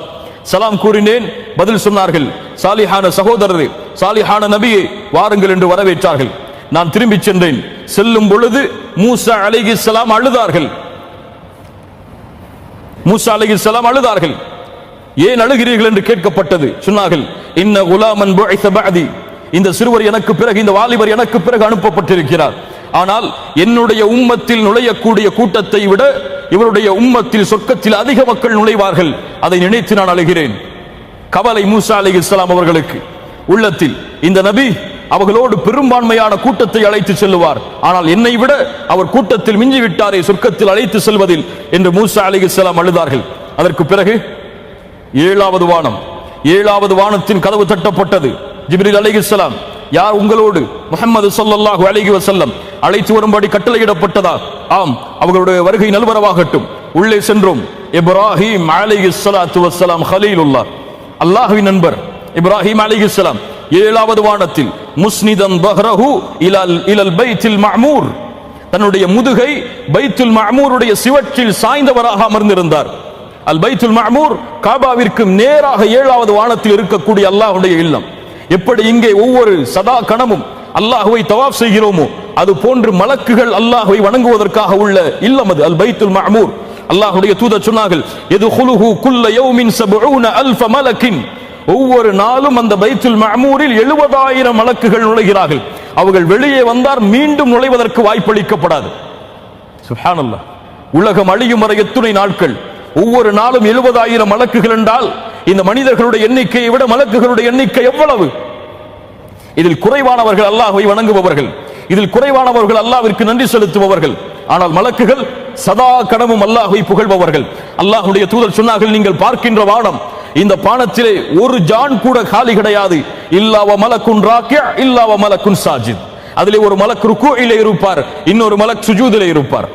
சலாம் கூறினேன். பதில் சொன்னார்கள், சாலிஹான சகோதரரே, சாலிஹான நபியே, வாருங்கள் என்று வரவேற்றார்கள். நான் திரும்பி சென்றேன். செல்லும் பொழுது மூசா அலைஹிஸ்ஸலாம் அழுதார்கள். மூசா அலைஹிஸ்ஸலாம் அழுதார்கள். ஏன் அழுகிறீர்கள் என்று கேட்கப்பட்டது. சொன்னார்கள், இன்ன குலாமன் புஇஸ பஅதி, இந்த சிறுவர் எனக்கு பிறகு, இந்த வாலிபர் எனக்கு பிறகு அனுப்பப்பட்டிருக்கிறார். ஆனால் என்னுடைய உம்மத்தில் நுழையக்கூடிய கூட்டத்தை விட இவருடைய உம்மத்தில் சொர்க்கத்தில் அதிக மக்கள் நுழைவார்கள். அதை நினைத்து நான் அழுகிறேன். கவலை மூசா அலைஹிஸ்ஸலாம் அவர்களுக்கு உள்ளத்தில். இந்த நபி அவர்களோடு பெரும்பான்மையான கூட்டத்தை அழைத்து செல்லுவார், ஆனால் என்னை விட அவர் கூட்டத்தில் மிஞ்சி விட்டாரே சொர்க்கத்தில் அழைத்து செல்வதில் என்று மூசா அலைஹிஸ்ஸலாம் அழுதார்கள். அதற்கு பிறகு 7வது வானம், 7வது வானத்தின் கதவு தட்டப்பட்டது. ஜிப்ரீல் அலைஹிஸ்ஸலாம், யார் உங்களோடு முஹம்மது ஸல்லல்லாஹு அலைஹி வஸல்லம் அழைத்து வரும்படி கட்டளையிடப்பட்டதா? ஆம், அவர்களுடைய வருகை நல்வரவாகட்டும். உள்ளே சென்றோம். இப்ராஹிம் அலைஹிஸ்ஸலாத்து வஸ்ஸலாம் கலீலுல்லாஹ், அல்லாஹ்வின் நண்பர் இப்ராஹிம் அலைஹிஸ்ஸலாம் 7வது வானத்தில் முஸ்னிதன் பஹ்ரஹு இலல் பைத்துல் மஅமூர், தன்னுடைய முதுகை பைத்துல் மஅமூருடைய சிவற்றில் சாய்ந்தவராக அமர்ந்திருந்தார். அல் பைத்துல் மஅமூர் காபாவிற்கு நேராக 7வது வானத்தில் இருக்கக்கூடிய அல்லாஹ்வுடைய இல்லம். எப்படி இங்கே ஒவ்வொரு சதா கணமும் அல்லாஹ்வை தவாஃப் செய்கிறோமோ அது போன்று மலக்குகள் அல்லாஹ்வை வணங்குவதற்காக உள்ள இல்லம் அது அல் பைத்துல் மஅமூர். அல்லாஹ்வுடைய தூதர் சொன்னார்கள், யதுகுலுஹு குல்ல யௌமின் 70000 மலக்கின், ஒவ்வொரு நாளும் அந்த பைத்துல் மஅமூரில் 70000 மலக்குகள் நுழைகிறார்கள். அவர்கள் வெளியே வந்தார் மீண்டும் நுழைவதற்கு வாய்ப்பளிக்கப்படாது. சுப்ஹானல்லாஹ். உலகம் அழியும் வரை எத்துணை நாட்கள், ஒவ்வொரு நாளும் 70000 மலக்குகள் என்றால் இந்த மனிதர்களுடைய எண்ணிக்கையை விட மலக்குகளுடைய எண்ணிக்கை எவ்வளவு? இதில் குறைவானவர்கள் அல்லாஹ்வை வணங்குபவர்கள், இதில் குறைவானவர்கள் அல்லாஹ்விற்கு நன்றி செலுத்துபவர்கள். ஆனால் மலக்குகள் சதா கடமும் அல்லாஹ்வை புகழ்பவர்கள். அல்லாஹ்வுடைய தூதர் சொன்னார்கள், நீங்கள் பார்க்கின்ற வானம், இந்த பானத்திலே ஒரு ஜான் கூட காலி கிடையாது. இல்லா வ மலக்குன் ராக்கிஅ இல்லா வ மலக்குன் சாஜித், அதிலே ஒரு மலக் ருக்கூஇலே இருப்பார், இன்னொரு மலக் சுஜூதிலே இருப்பார்.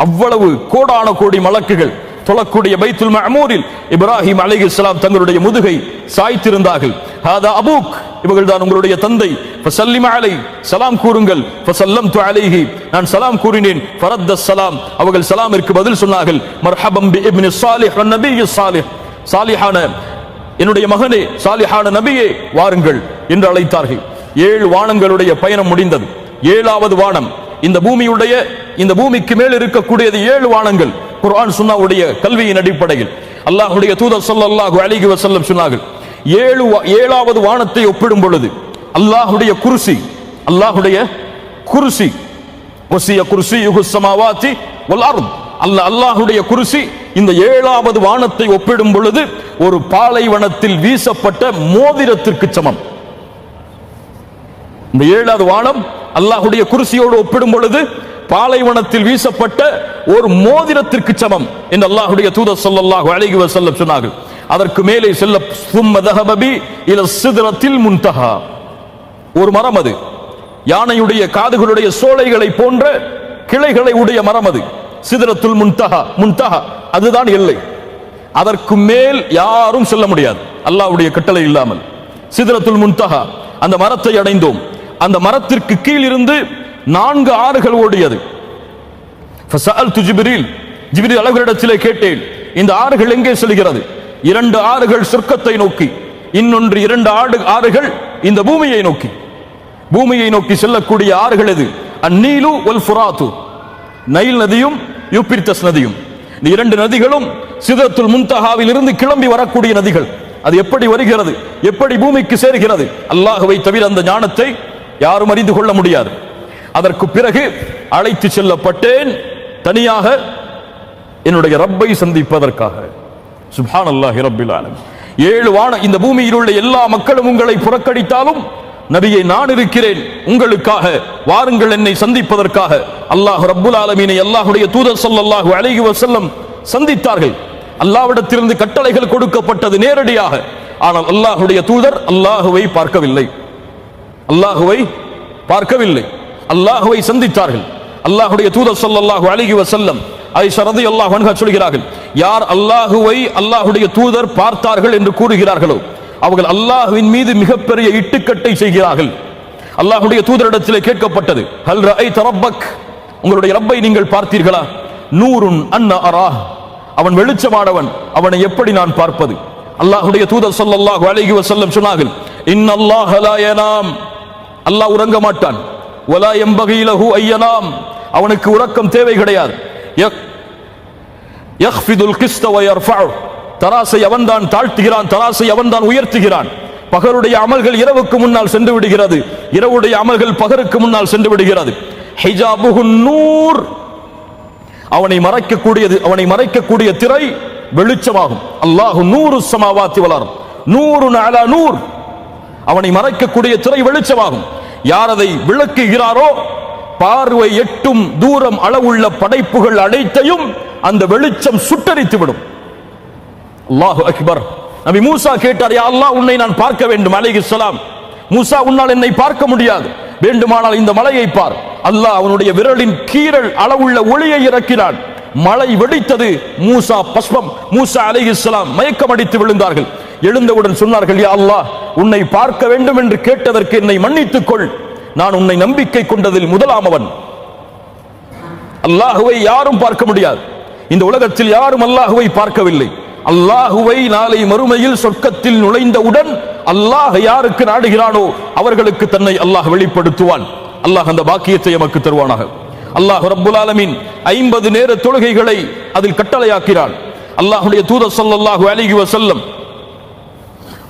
அவ்வளவு கோடான கோடி மலக்குகள் தொழக்கூடிய பைத்துல் மஅமூரில் இப்ராஹிம் அலைஹிஸ்ஸலாம் தங்களுடைய முதுகை சாய்த்திருந்தார்கள். ஹாதா அபூக், இவர்கள்தான் உங்களுடைய தந்தை. ஃபஸல்லிம் அலை, சலாம் கூறுங்கள். ஃபஸல்லம்து அலைஹி, நான் சலாம் கூறினேன். ஃபரத்த ஸலாம், அவர்கள் சலாமிற்கு பதில் சொன்னார்கள். மர்ஹபம் பி இப்னி ஸாலிஹ் வன் நபிய்யி ஸாலிஹ், சாலிஹான என்னுடைய மகனே, சாலிஹான நபியே வாருங்கள் என்று அழைத்தார்கள். 7 வானங்களுடைய பயணம் முடிந்தது. 7வது வானம், இந்த பூமியுடைய, இந்த பூமிக்கு மேல் இருக்கக்கூடியது 7 வானங்கள். குர்ஆன் சுன்னாவுடைய கல்வியின் அடிப்படையில் அல்லாஹ்வுடைய தூதர் ஸல்லல்லாஹு அலைஹி வஸல்லம் சொன்னார்கள், 7வது வானத்தை ஒப்பிடும் பொழுது அல்லாஹ்வுடைய குர்சி, அல்லாஹ்வுடைய குர்சி, வஸிய குர்சியுஹு ஸமாவாதி வல் அர்த், அல்லாஹ்வுடைய குர்சி இந்த 7வது வானத்தை ஒப்பிடும் பொழுது ஒரு பாலைவனத்தில் வீசப்பட்ட மோதிரத்திற்கு சமம். இந்த 7வது வானம் அல்லாஹ்வுடைய குர்சியோடு ஒப்பிடும் பொழுது பாலைவனத்தில் வீசப்பட்ட ஒரு மோதிரத்திற்கு சமம் என்று அல்லாஹ்வுடைய தூதர் ஸல்லல்லாஹு அலைஹி வஸல்லம் சொன்னார்கள். அதற்கு மேலே செல்ல ثم ذهب بي الى السدرة المنتهى, ஒரு மரம், அது யானையுடைய காதுகளுடைய சோலைகளை போன்ற கிளைகளை உடைய மரம், அது சிதறத்துல் முன்தஹா, முன்தஹா அதுதான் எல்லை. அதற்கு மேல் யாரும் செல்ல முடியாது அல்லாஹ்வுடைய கட்டளை இல்லாமல். சிதறத்துல் முன்தஹா, அந்த மரத்தை அடைந்தோம். அந்த மரத்திற்கு கீழ் இருந்து 4 ஆறுகள் ஓடியது. ஃபஸஅல்து ஜிப்ரீல், ஜிப்ரீல் அவர்களிடத்திலே கேட்டேன், இந்த ஆறுகள் எங்கே செல்கிறது? 2 ஆறுகள் சொர்க்கத்தை நோக்கி, இன்னொன்று 2 ஆறுகள் இந்த பூமியை நோக்கி. பூமியை நோக்கி செல்லக்கூடிய ஆறுகள் எது? அந்நீலு வல் ஃபுராத்து, நைல் நதியும் யூப்பிர்தஸ் நதியும். இந்த 2 நதிகளும் சிதறத்துல் முன்தஹாவில் இருந்து கிளம்பி வரக்கூடிய நதிகள். அது எப்படி வருகிறது, எப்படி பூமிக்கு சேர்கிறது? அல்லாஹ்வை தவிர அந்த ஞானத்தை யாரும் அறிந்து கொள்ள முடியாது. அதற்கு பிறகு அழைத்து செல்லப்பட்டேன் தனியாக என்னுடைய ரப்பை சந்திப்பதற்காக. சுப்ஹானல்லாஹி ரப்பில் ஆலமீன். 7 வான, இந்த பூமியில் உள்ள எல்லா மக்களும் உங்களை புறக்கணித்தாலும் நபியை நான் இருக்கிறேன் உங்களுக்காக, வாருங்கள் என்னை சந்திப்பதற்காக. அல்லாஹ் ரப்புல் ஆலமீனை அல்லாஹ்வுடைய தூதர் ஸல்லல்லாஹு அலைஹி வஸல்லம் சந்தித்தார்கள். அல்லாஹ்விடத்திலிருந்து கட்டளைகள் கொடுக்கப்பட்டது நேரடியாக. ஆனால் அல்லாஹ்வுடைய தூதர் அல்லாஹ்வை பார்க்கவில்லை, அல்லாஹ்வை பார்க்கவில்லை, அல்லாஹ்வை சந்தித்தார்கள். அல்லாஹ்வுடைய தூதர் ஸல்லல்லாஹு அலைஹி வஸல்லம் ஆயிஷா রাদিয়াল্লাহு அன்ஹா சொல்கிறார்கள், யார் அல்லாஹ்வை அல்லாஹ்வுடைய தூதர் பார்த்தார்கள் என்று கூறுகிறார்களோ அவர்கள் அல்லாஹ்வின் மீது மிகப்பெரிய இட்டுக்கட்டை செய்கிறார்கள். அல்லாஹ்வுடைய தூதரிடத்திலே கேட்கப்பட்டது, ஹல் ரஅய்த ரப்பக், உங்களுடைய ரப்பை நீங்கள் பார்த்தீர்களா? நூருன் அன்ன அராஹ், அவன் வெளிச்சமானவன், அவனை எப்படி நான் பார்ப்பது? அல்லாஹ்வுடைய தூதர் ஸல்லல்லாஹு அலைஹி வஸல்லம் சொன்னார்கள், இன்னல்லாஹ லா யனாம், அல்லாஹ் உறங்க மாட்டான். வலா யம்பகி லஹு அய்யனாம், அவனுக்கு உறக்கம் தேவை கிடையாது. யக்ஃபிதுல் கிஸ்த வ யர்ஃபஉ, தராசை அவன்தான் தாழ்த்துகிறான், தராசை அவன்தான் உயர்த்துகிறான். பகலுடைய அமல்கள் இரவுக்கு முன்னால் சென்று விடுகிறது, இரவுடைய அமல்கள் பகலுக்கு முன்னால் சென்று விடுகிறது. ஹிஜாபுஹுன் நூர், அவனை மறைக்கக்கூடிய திரை வெளிச்சமாகும். அல்லாஹு நூறு ஸமாவாத்தி வல் அர்த் நூருன் அலா நூர், அவனை மறைக்கக்கூடிய திரை வெளிச்சமாகும். யார் அதை விளக்குகிறாரோ பார்வை எட்டும் தூரம் அளவுள்ள படைப்புகள் அனைத்தையும் அந்த வெளிச்சம் சுட்டரித்துவிடும். அல்லாஹு அக்பர். நபி மூசா கேட்டார், யா அல்லாஹ், உன்னை நான் பார்க்க வேண்டும். அலைஹிஸ்ஸலாம், மூசா, உன்னால் என்னை பார்க்க முடியாது, வேண்டுமானால் இந்த மலையை பார். அல்லாஹ் அவனுடைய விரலின் கீறல் அளவுள்ள ஒளியை இறக்கினான். மழை வெடித்தது. மூசா அலைஹிஸ்ஸலாம் மயக்கம் அடித்து விழுந்தார்கள். எழுந்தவுடன் சொன்னார்கள், யா அல்லாஹ், உன்னை பார்க்க வேண்டும் என்று கேட்டதற்கு என்னை மன்னித்துக் கொள். நான் உன்னை நம்பிக்கை கொண்டதில் முதலாமவன். அல்லாஹுவை யாரும் பார்க்க முடியாது. இந்த உலகத்தில் யாரும் அல்லாஹுவை பார்க்கவில்லை. அல்லாஹுவை நாளை மறுமையில் சொர்க்கத்தில் நுழைந்தவுடன் அல்லாஹ் யாருக்கு நாடுகிறானோ அவர்களுக்கு தன்னை அல்லாஹ் வெளிப்படுத்துவான். அல்லாஹ் அந்த பாக்கியத்தை எமக்கு தருவானாக. அல்லாஹ் ரப்புல் ஆலமீன் 50 நேர தொழுகைகளை அதில் கட்டளையாக்கிறான். அல்லாஹ்வுடைய தூதர் ஸல்லல்லாஹு அலைஹி வஸல்லம்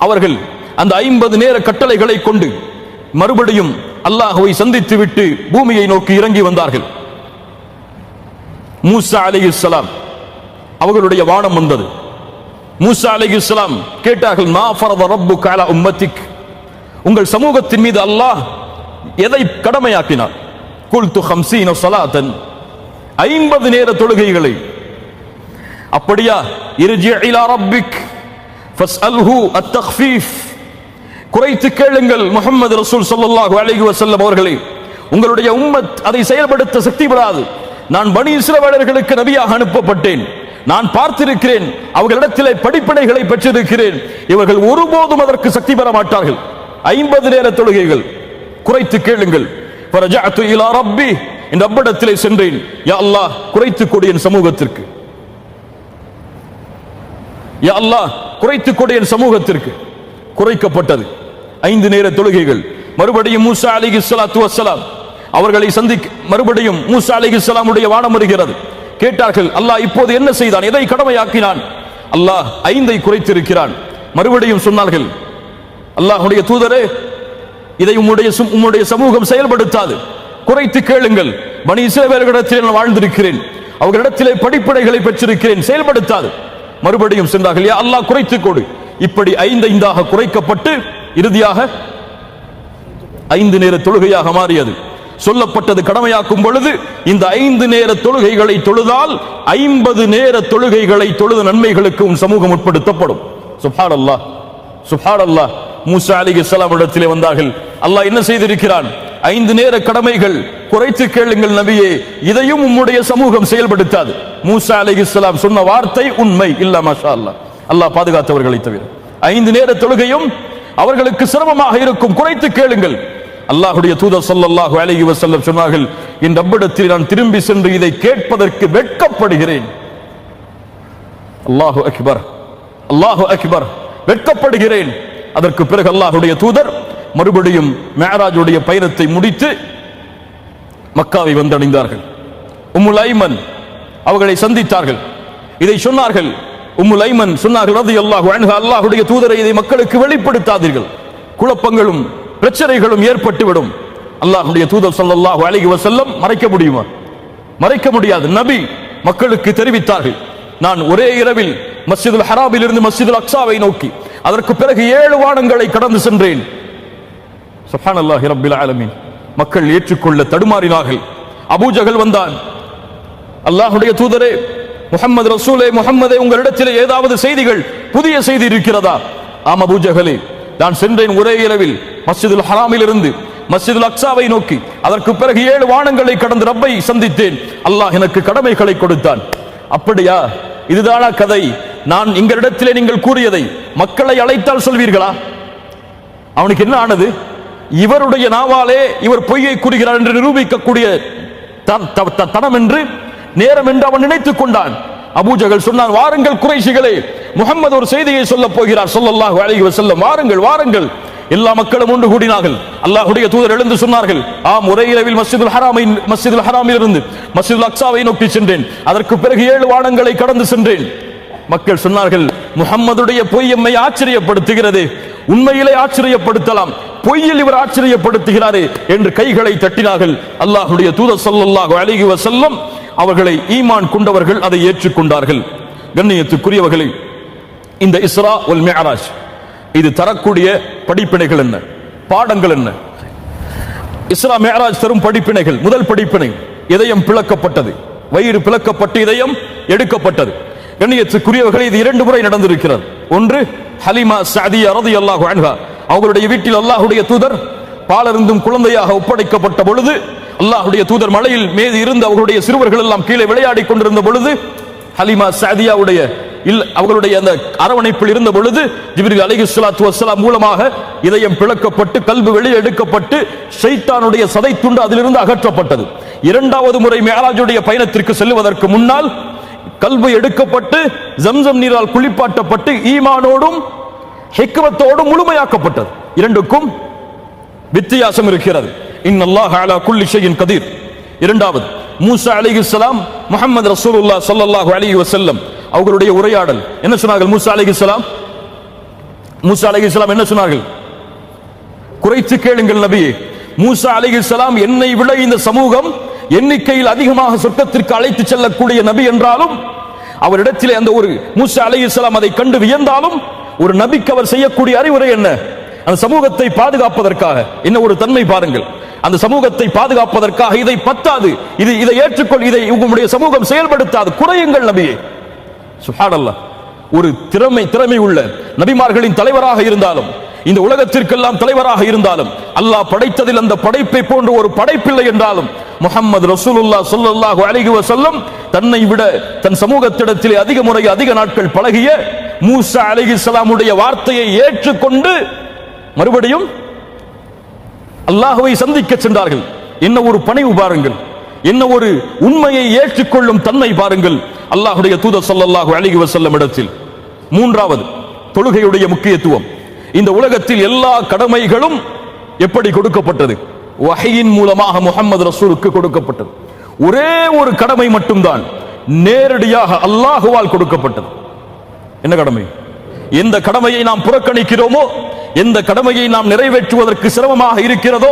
அவர்கள் அந்த 50 நேர கட்டளைகளை கொண்டு மறுபடியும் அல்லாஹ்வை சந்தித்து விட்டு பூமியை நோக்கி இறங்கி வந்தார்கள். மூசா அலைஹிஸ்ஸலாம் அவர்களுடைய வானம் வந்தது. மூசா அலைஹிஸ்ஸலாம் கேட்டார்கள், மா ஃபரத ரப்புக அலா உம்மத்திக், உங்கள் சமூகத்தின் மீது அல்லாஹ் எதை கடமையாக்கினார்? குல்து 50 ஸலாத்தன், 50 நேர தொழுகைகளை. அப்படியா? இர்ஜி இலா ரப்பிக் ஃபஸ்அல்ஹு அத்தக்ஃபீஃப், குறைத்து கேளுங்கள் முஹம்மது ரசூல் ஸல்லல்லாஹு அலைஹி வஸல்லம் அவர்களே, உங்களுடைய உம்மத் அதை செயல்படுத்த சக்தி பெறாது. நான் பனி இஸ்ரவேலர்களுக்கு நபியாக அனுப்பப்பட்டேன். நான் பார்த்திருக்கிறேன், அவர்களிடத்திலே படிப்பினைகளை பெற்றிருக்கிறேன். இவர்கள் ஒருபோதும் அதற்கு சக்தி பெற மாட்டார்கள். 50 நேர தொழுகைகள், குறைத்து கேளுங்கள். ஃபரஜஅது இலா ரப்பி, என் ரப்பிடத்திலே சென்றேன். யா அல்லாஹ், குறைத்து கொடு என் சமூகத்திற்கு. யா அல்லாஹ், குறைத்து கொடு என் சமூகத்திற்கு. குறைக்கப்பட்டது 5 நேர தொழுகைகள். மறுபடியும் மூசா அலைஹிஸ்ஸலாத்து வஸ்ஸலாம் அவர்களை மறுபடியும் மூசா அலைஹிஸ்ஸலாமுடைய வானம் வருகிறது. கேட்டார்கள், அல்லாஹ் இப்போது என்ன செய்தான்? எதை கடமையாக்கினான்? அல்லாஹ் 5ஐ குறைத்திருக்கிறான். மறுபடியும் சொன்னார்கள், அல்லாஹ்வுடைய தூதரே, இதை உம்முடைய சமூகம் செயல்படுத்தாது, குறைத்து கேளுங்கள். பனி இஸ்ரவேலர்களிடத்தில் நான் வாழ்ந்திருக்கிறேன், அவர்களிடத்திலே படிப்படைகளை பெற்றிருக்கிறேன், செயல்படுத்தாது. மறுபடியும் சென்றார்கள், யா அல்லாஹ், குறைத்து கொடு. இப்படி 5 குறைக்கப்பட்டு இறுதியாக 5 நேர தொழுகையாக மாறியது. சொல்லப்பட்டது கடமையாக்கும் பொழுது இந்த 5 நேர தொழுகைகளை தொழுதால் 50 நேர தொழுகைகளை தொழுத நன்மைகளுக்கு உன் சமூகம் உட்படுத்தப்படும். சுப்ஹானல்லாஹ், சுப்ஹானல்லாஹ். மூசா அலைஹிஸ்ஸலாம் இடத்திலே வந்தார்கள். அல்லாஹ் என்ன செய்திருக்கிறான்? 5 நேர கடமைகள், குறைத்து கேளுங்கள் நபியே, இதையும் உம்முடைய சமூகம் செயல்படுத்தாது. மூசா அலைஹிஸ்ஸலாம் சொன்ன வார்த்தை உண்மை. இல்ல மாஷா அல்லாஹ், அல்லாஹ் பாதுகாத்தவர்களை தவிர 5 நேர தொழுகையும் அவர்களுக்கு சிரமமாக இருக்கும், குறைத்து கேளுங்கள். அல்லாஹ்வுடைய தூதர் ஸல்லல்லாஹு அலைஹி வஸல்லம் சொன்னார்கள், என் ரப்பிடத்தில் நான் திரும்பி சென்று இதை கேட்பதற்கு வெட்கப்படுகிறேன். அல்லாஹு அக்பர், அல்லாஹு அக்பர், வெட்கப்படுகிறேன். அதற்கு பிறகு அல்லாஹ்வுடைய தூதர் மறுபடியும் மிஅராஜுடைய பயணத்தை முடித்து மக்காவை வந்தடைந்தார்கள். உம்முல் ஐமன் அவர்களை சந்தித்தார்கள். இதை சொன்னார்கள். உம்முல் ஐமன் சொன்னார்கள், ரலியல்லாஹு அன்ஹா, அல்லாஹ்வுடைய தூதரை இதை மக்களுக்கு வெளிப்படுத்தாதீர்கள், குழப்பங்களும் பிரச்சனைகளும் ஏற்பட்டுவிடும். அல்லாஹ்வுடைய தூதர் ஸல்லல்லாஹு அலைஹி வஸல்லம் மறைக்க முடியுமா? மறைக்க முடியாது. நபி மக்களுக்கு தெரிவித்தார்கள், நான் ஒரே இரவில் மஸ்ஜிதுல் ஹராமில் இருந்து மஸ்ஜிதுல் அக்ஸாவை நோக்கி, அதற்கு பிறகு 7 வானங்களை கடந்து சென்றேன். சுப்ஹானல்லாஹி ரப்பில் ஆலமீன். மக்கள் ஏற்றுக்கொள்ள தடுமாறினார்கள். அபூஜஹல் வந்தான். அல்லாஹ்வுடைய தூதரே முஹம்மது ரசூலே, முஹம்மதே, உங்களிடத்தில் ஏதாவது செய்திகள், புதிய செய்தி இருக்கிறதா? ஆம் அபூஜஹலே, நான் சென்றேன் ஒரே இரவில் மஸ்ஜிதுல் ஹராமில் இருந்து மஸ்ஜிதுல் அக்ஸாவை நோக்கி, அதற்கு பிறகு 7 வானங்களை கடந்து ரப்பை சந்தித்தேன். அல்லாஹ் எனக்கு கடமைகளை கொடுத்தான். அப்படியா? இதுதானா கதை? நான் எங்களிடத்திலே நீங்கள் கூறியதை மக்களை அழைத்தால் சொல்வீர்களா? அவனுக்கு என்ன ஆனது? இவருடைய நாவாலே இவர் பொய்யை கூறுகிறார் என்று நிரூபிக்கக்கூடிய தனம் என்று, நேரம் என்று அவன் நினைத்துக் கொண்டான். அபூஜஹல் சொன்னான், வாருங்கள் குறைஷிகளே, முஹம்மது ஒரு செய்தியை சொல்ல போகிறார் ஸல்லல்லாஹு அலைஹி வஸல்லம், வாருங்கள் வாருங்கள். எல்லா மக்களும் ஒன்று கூடினார்கள். அல்லாஹ்வுடைய தூதர் எழுந்து சொன்னார்கள், ஆம், ஒரே இரவில் மஸ்ஜிதுல் ஹராமில் இருந்து மஸ்ஜிதுல் அக்ஸாவை நோக்கி சென்றேன். அதற்கு பிறகு 7 வானங்களை கடந்து சென்றேன். மக்கள் சொன்னார்கள், முஹம்மதுடைய பொய் எம்மை ஆச்சரியப்படுத்துகிறது. உண்மையிலே ஆச்சரியப்படுத்தலாம், பொய்யில் இவர் ஆச்சரியப்படுத்துகிறாரே என்று கைகளை தட்டினார்கள். அல்லாஹ்வுடைய தூதர் ஸல்லல்லாஹு அலைஹி வஸல்லம் அவர்களை ஈமான் கொண்டவர்கள் அதை ஏற்றுக்கொண்டார்கள். கண்ணியத்துக்குரியவர்களே, இந்த இஸ்ரா வல் மிஅராஜ் இது தரக்கூடிய படிப்பினைகள் என்ன, பாடங்கள் என்ன? இஸ்ரா மிஅராஜ் தரும் படிப்பினைகள். முதல் படிப்பினை, இதயம் பிளக்கப்பட்டது, வயிறு பிளக்கப்பட்டு இதயம் எடுக்கப்பட்டது. கண்ணியத்துக்குரியவர்களே, இது 2 முறை நடந்திருக்கிறது. ஒன்று, ஹலிமா ஸஅதியா ரலியல்லாஹு அன்ஹா அவர்களுடைய வீட்டில் அல்லாஹ்வுடைய தூதர் பாலருந்தும் குழந்தையாக ஒப்படைக்கப்பட்ட பொழுது, அல்லாஹ்வுடைய தூதர் மலையில் மீது இருந்து அவர்களுடைய சிறுவர்கள் எல்லாம் கீழே விளையாடிக் கொண்டிருந்த பொழுது, ஹலிமா ஸஅதியாவுடைய அவர்களுடைய அந்த அரவணைப்பில் இருந்த பொழுது ஜிப்ரீல் அலைஹிஸ்ஸலாத்து வஸ்ஸலாம் மூலமாக இதயம் பிளக்கப்பட்டு கல்பு வெளியே எடுக்கப்பட்டு ஷைத்தானுடைய சதை துண்டு அதிலிருந்து அகற்றப்பட்டது. 2வது முறை மிஅராஜுடைய பயணத்திற்கு செல்வதற்கு முன்னால் கல்பு எடுக்கப்பட்டு ஜம்சம் நீரால் குளிப்பாட்டப்பட்டு ஈமானோடும் ஹிக்மத்தோடும் முழுமையாக்கப்பட்டது. 2க்கும் வித்தியாசம் இருக்கிறது. இன்னல்லாஹ அலா குல்லி ஷைஇன் கதீர். 2வது, மூசா அலைஹிஸ்ஸலாம் முஹம்மது ரசூலுல்லாஹ் ஸல்லல்லாஹு அலைஹி வஸல்லம் அவர்களுடைய உரையாடல் என்ன சொன்னார்கள்? மூசா அலைஹிஸ்ஸலாம் என்ன சொன்னார்கள்? குறைத்து கேளுங்கள் நபியே. மூசா அலைஹிஸ்ஸலாம் என்னை விட இந்த சமூகம் எண்ணிக்கையில் அதிகமாக சொர்க்கத்திற்கு அழைத்து செல்லக்கூடிய நபி என்றாலும், அவரிடத்திலே அந்த ஒரு மூசா அலைஹிஸ்ஸலாம் அதை கண்டு வியந்தாலும், ஒரு நபிக்கு அவர் செய்யக்கூடிய அறிவுரை என்ன? அந்த சமூகத்தை பாதுகாப்பதற்காக என்ன ஒரு தன்மை பாருங்கள். அந்த சமூகத்தை பாதுகாப்பதற்காக இதை பத்தாது, இதை ஏற்றுக்கொள், இதை உங்களுடைய சமூகம் செயல்படுத்தாது, குறையுங்கள் நபியே. சுப்ஹானல்லாஹ். ஒரு திறமை உள்ள நபிமார்களின் தலைவராக இருந்தாலும், இந்த உலகத்திற்கெல்லாம் தலைவராக இருந்தாலும், அல்லாஹ் படைத்ததில் அந்த படைப்பை போன்று ஒரு படைப்பில்லை என்றாலும், முஹம்மது ரசூலுல்லாஹ் ஸல்லல்லாஹு அலைஹி வஸல்லம் தன்னை விட தன் சமூகத்திடத்திலே அதிக முறை அதிக நாட்கள் பழகிய மூசா அலைஹிஸ்ஸலாமுடைய வார்த்தையை ஏற்றுக்கொண்டு மறுபடியும் அல்லாஹ்வை சந்திக்க சென்றார்கள். என்ன ஒரு பணிவு பாருங்கள், என்ன ஒரு உண்மையை ஏற்றுக்கொள்ளும் தன்மை பாருங்கள் அல்லாஹ்வுடைய தூதர் ஸல்லல்லாஹு அலைஹி வஸல்லம் இடத்தில். 3வது, தொழுகையுடைய முக்கியத்துவம். இந்த உலகத்தில் எல்லா கடமைகளும் எப்படி கொடுக்கப்பட்டது? வஹீயின் மூலமாக முஹம்மது ரசூலுக்கு கொடுக்கப்பட்டது. ஒரே ஒரு கடமை மட்டும்தான் நேரடியாக அல்லாஹ்வால் கொடுக்கப்பட்டது. என்ன கடமை? எந்த கடமையை நாம் புறக்கணிக்கிறோமோ, எந்த கடமையை நாம் நிறைவேற்றுவதற்கு சிரமமாக இருக்கிறதோ,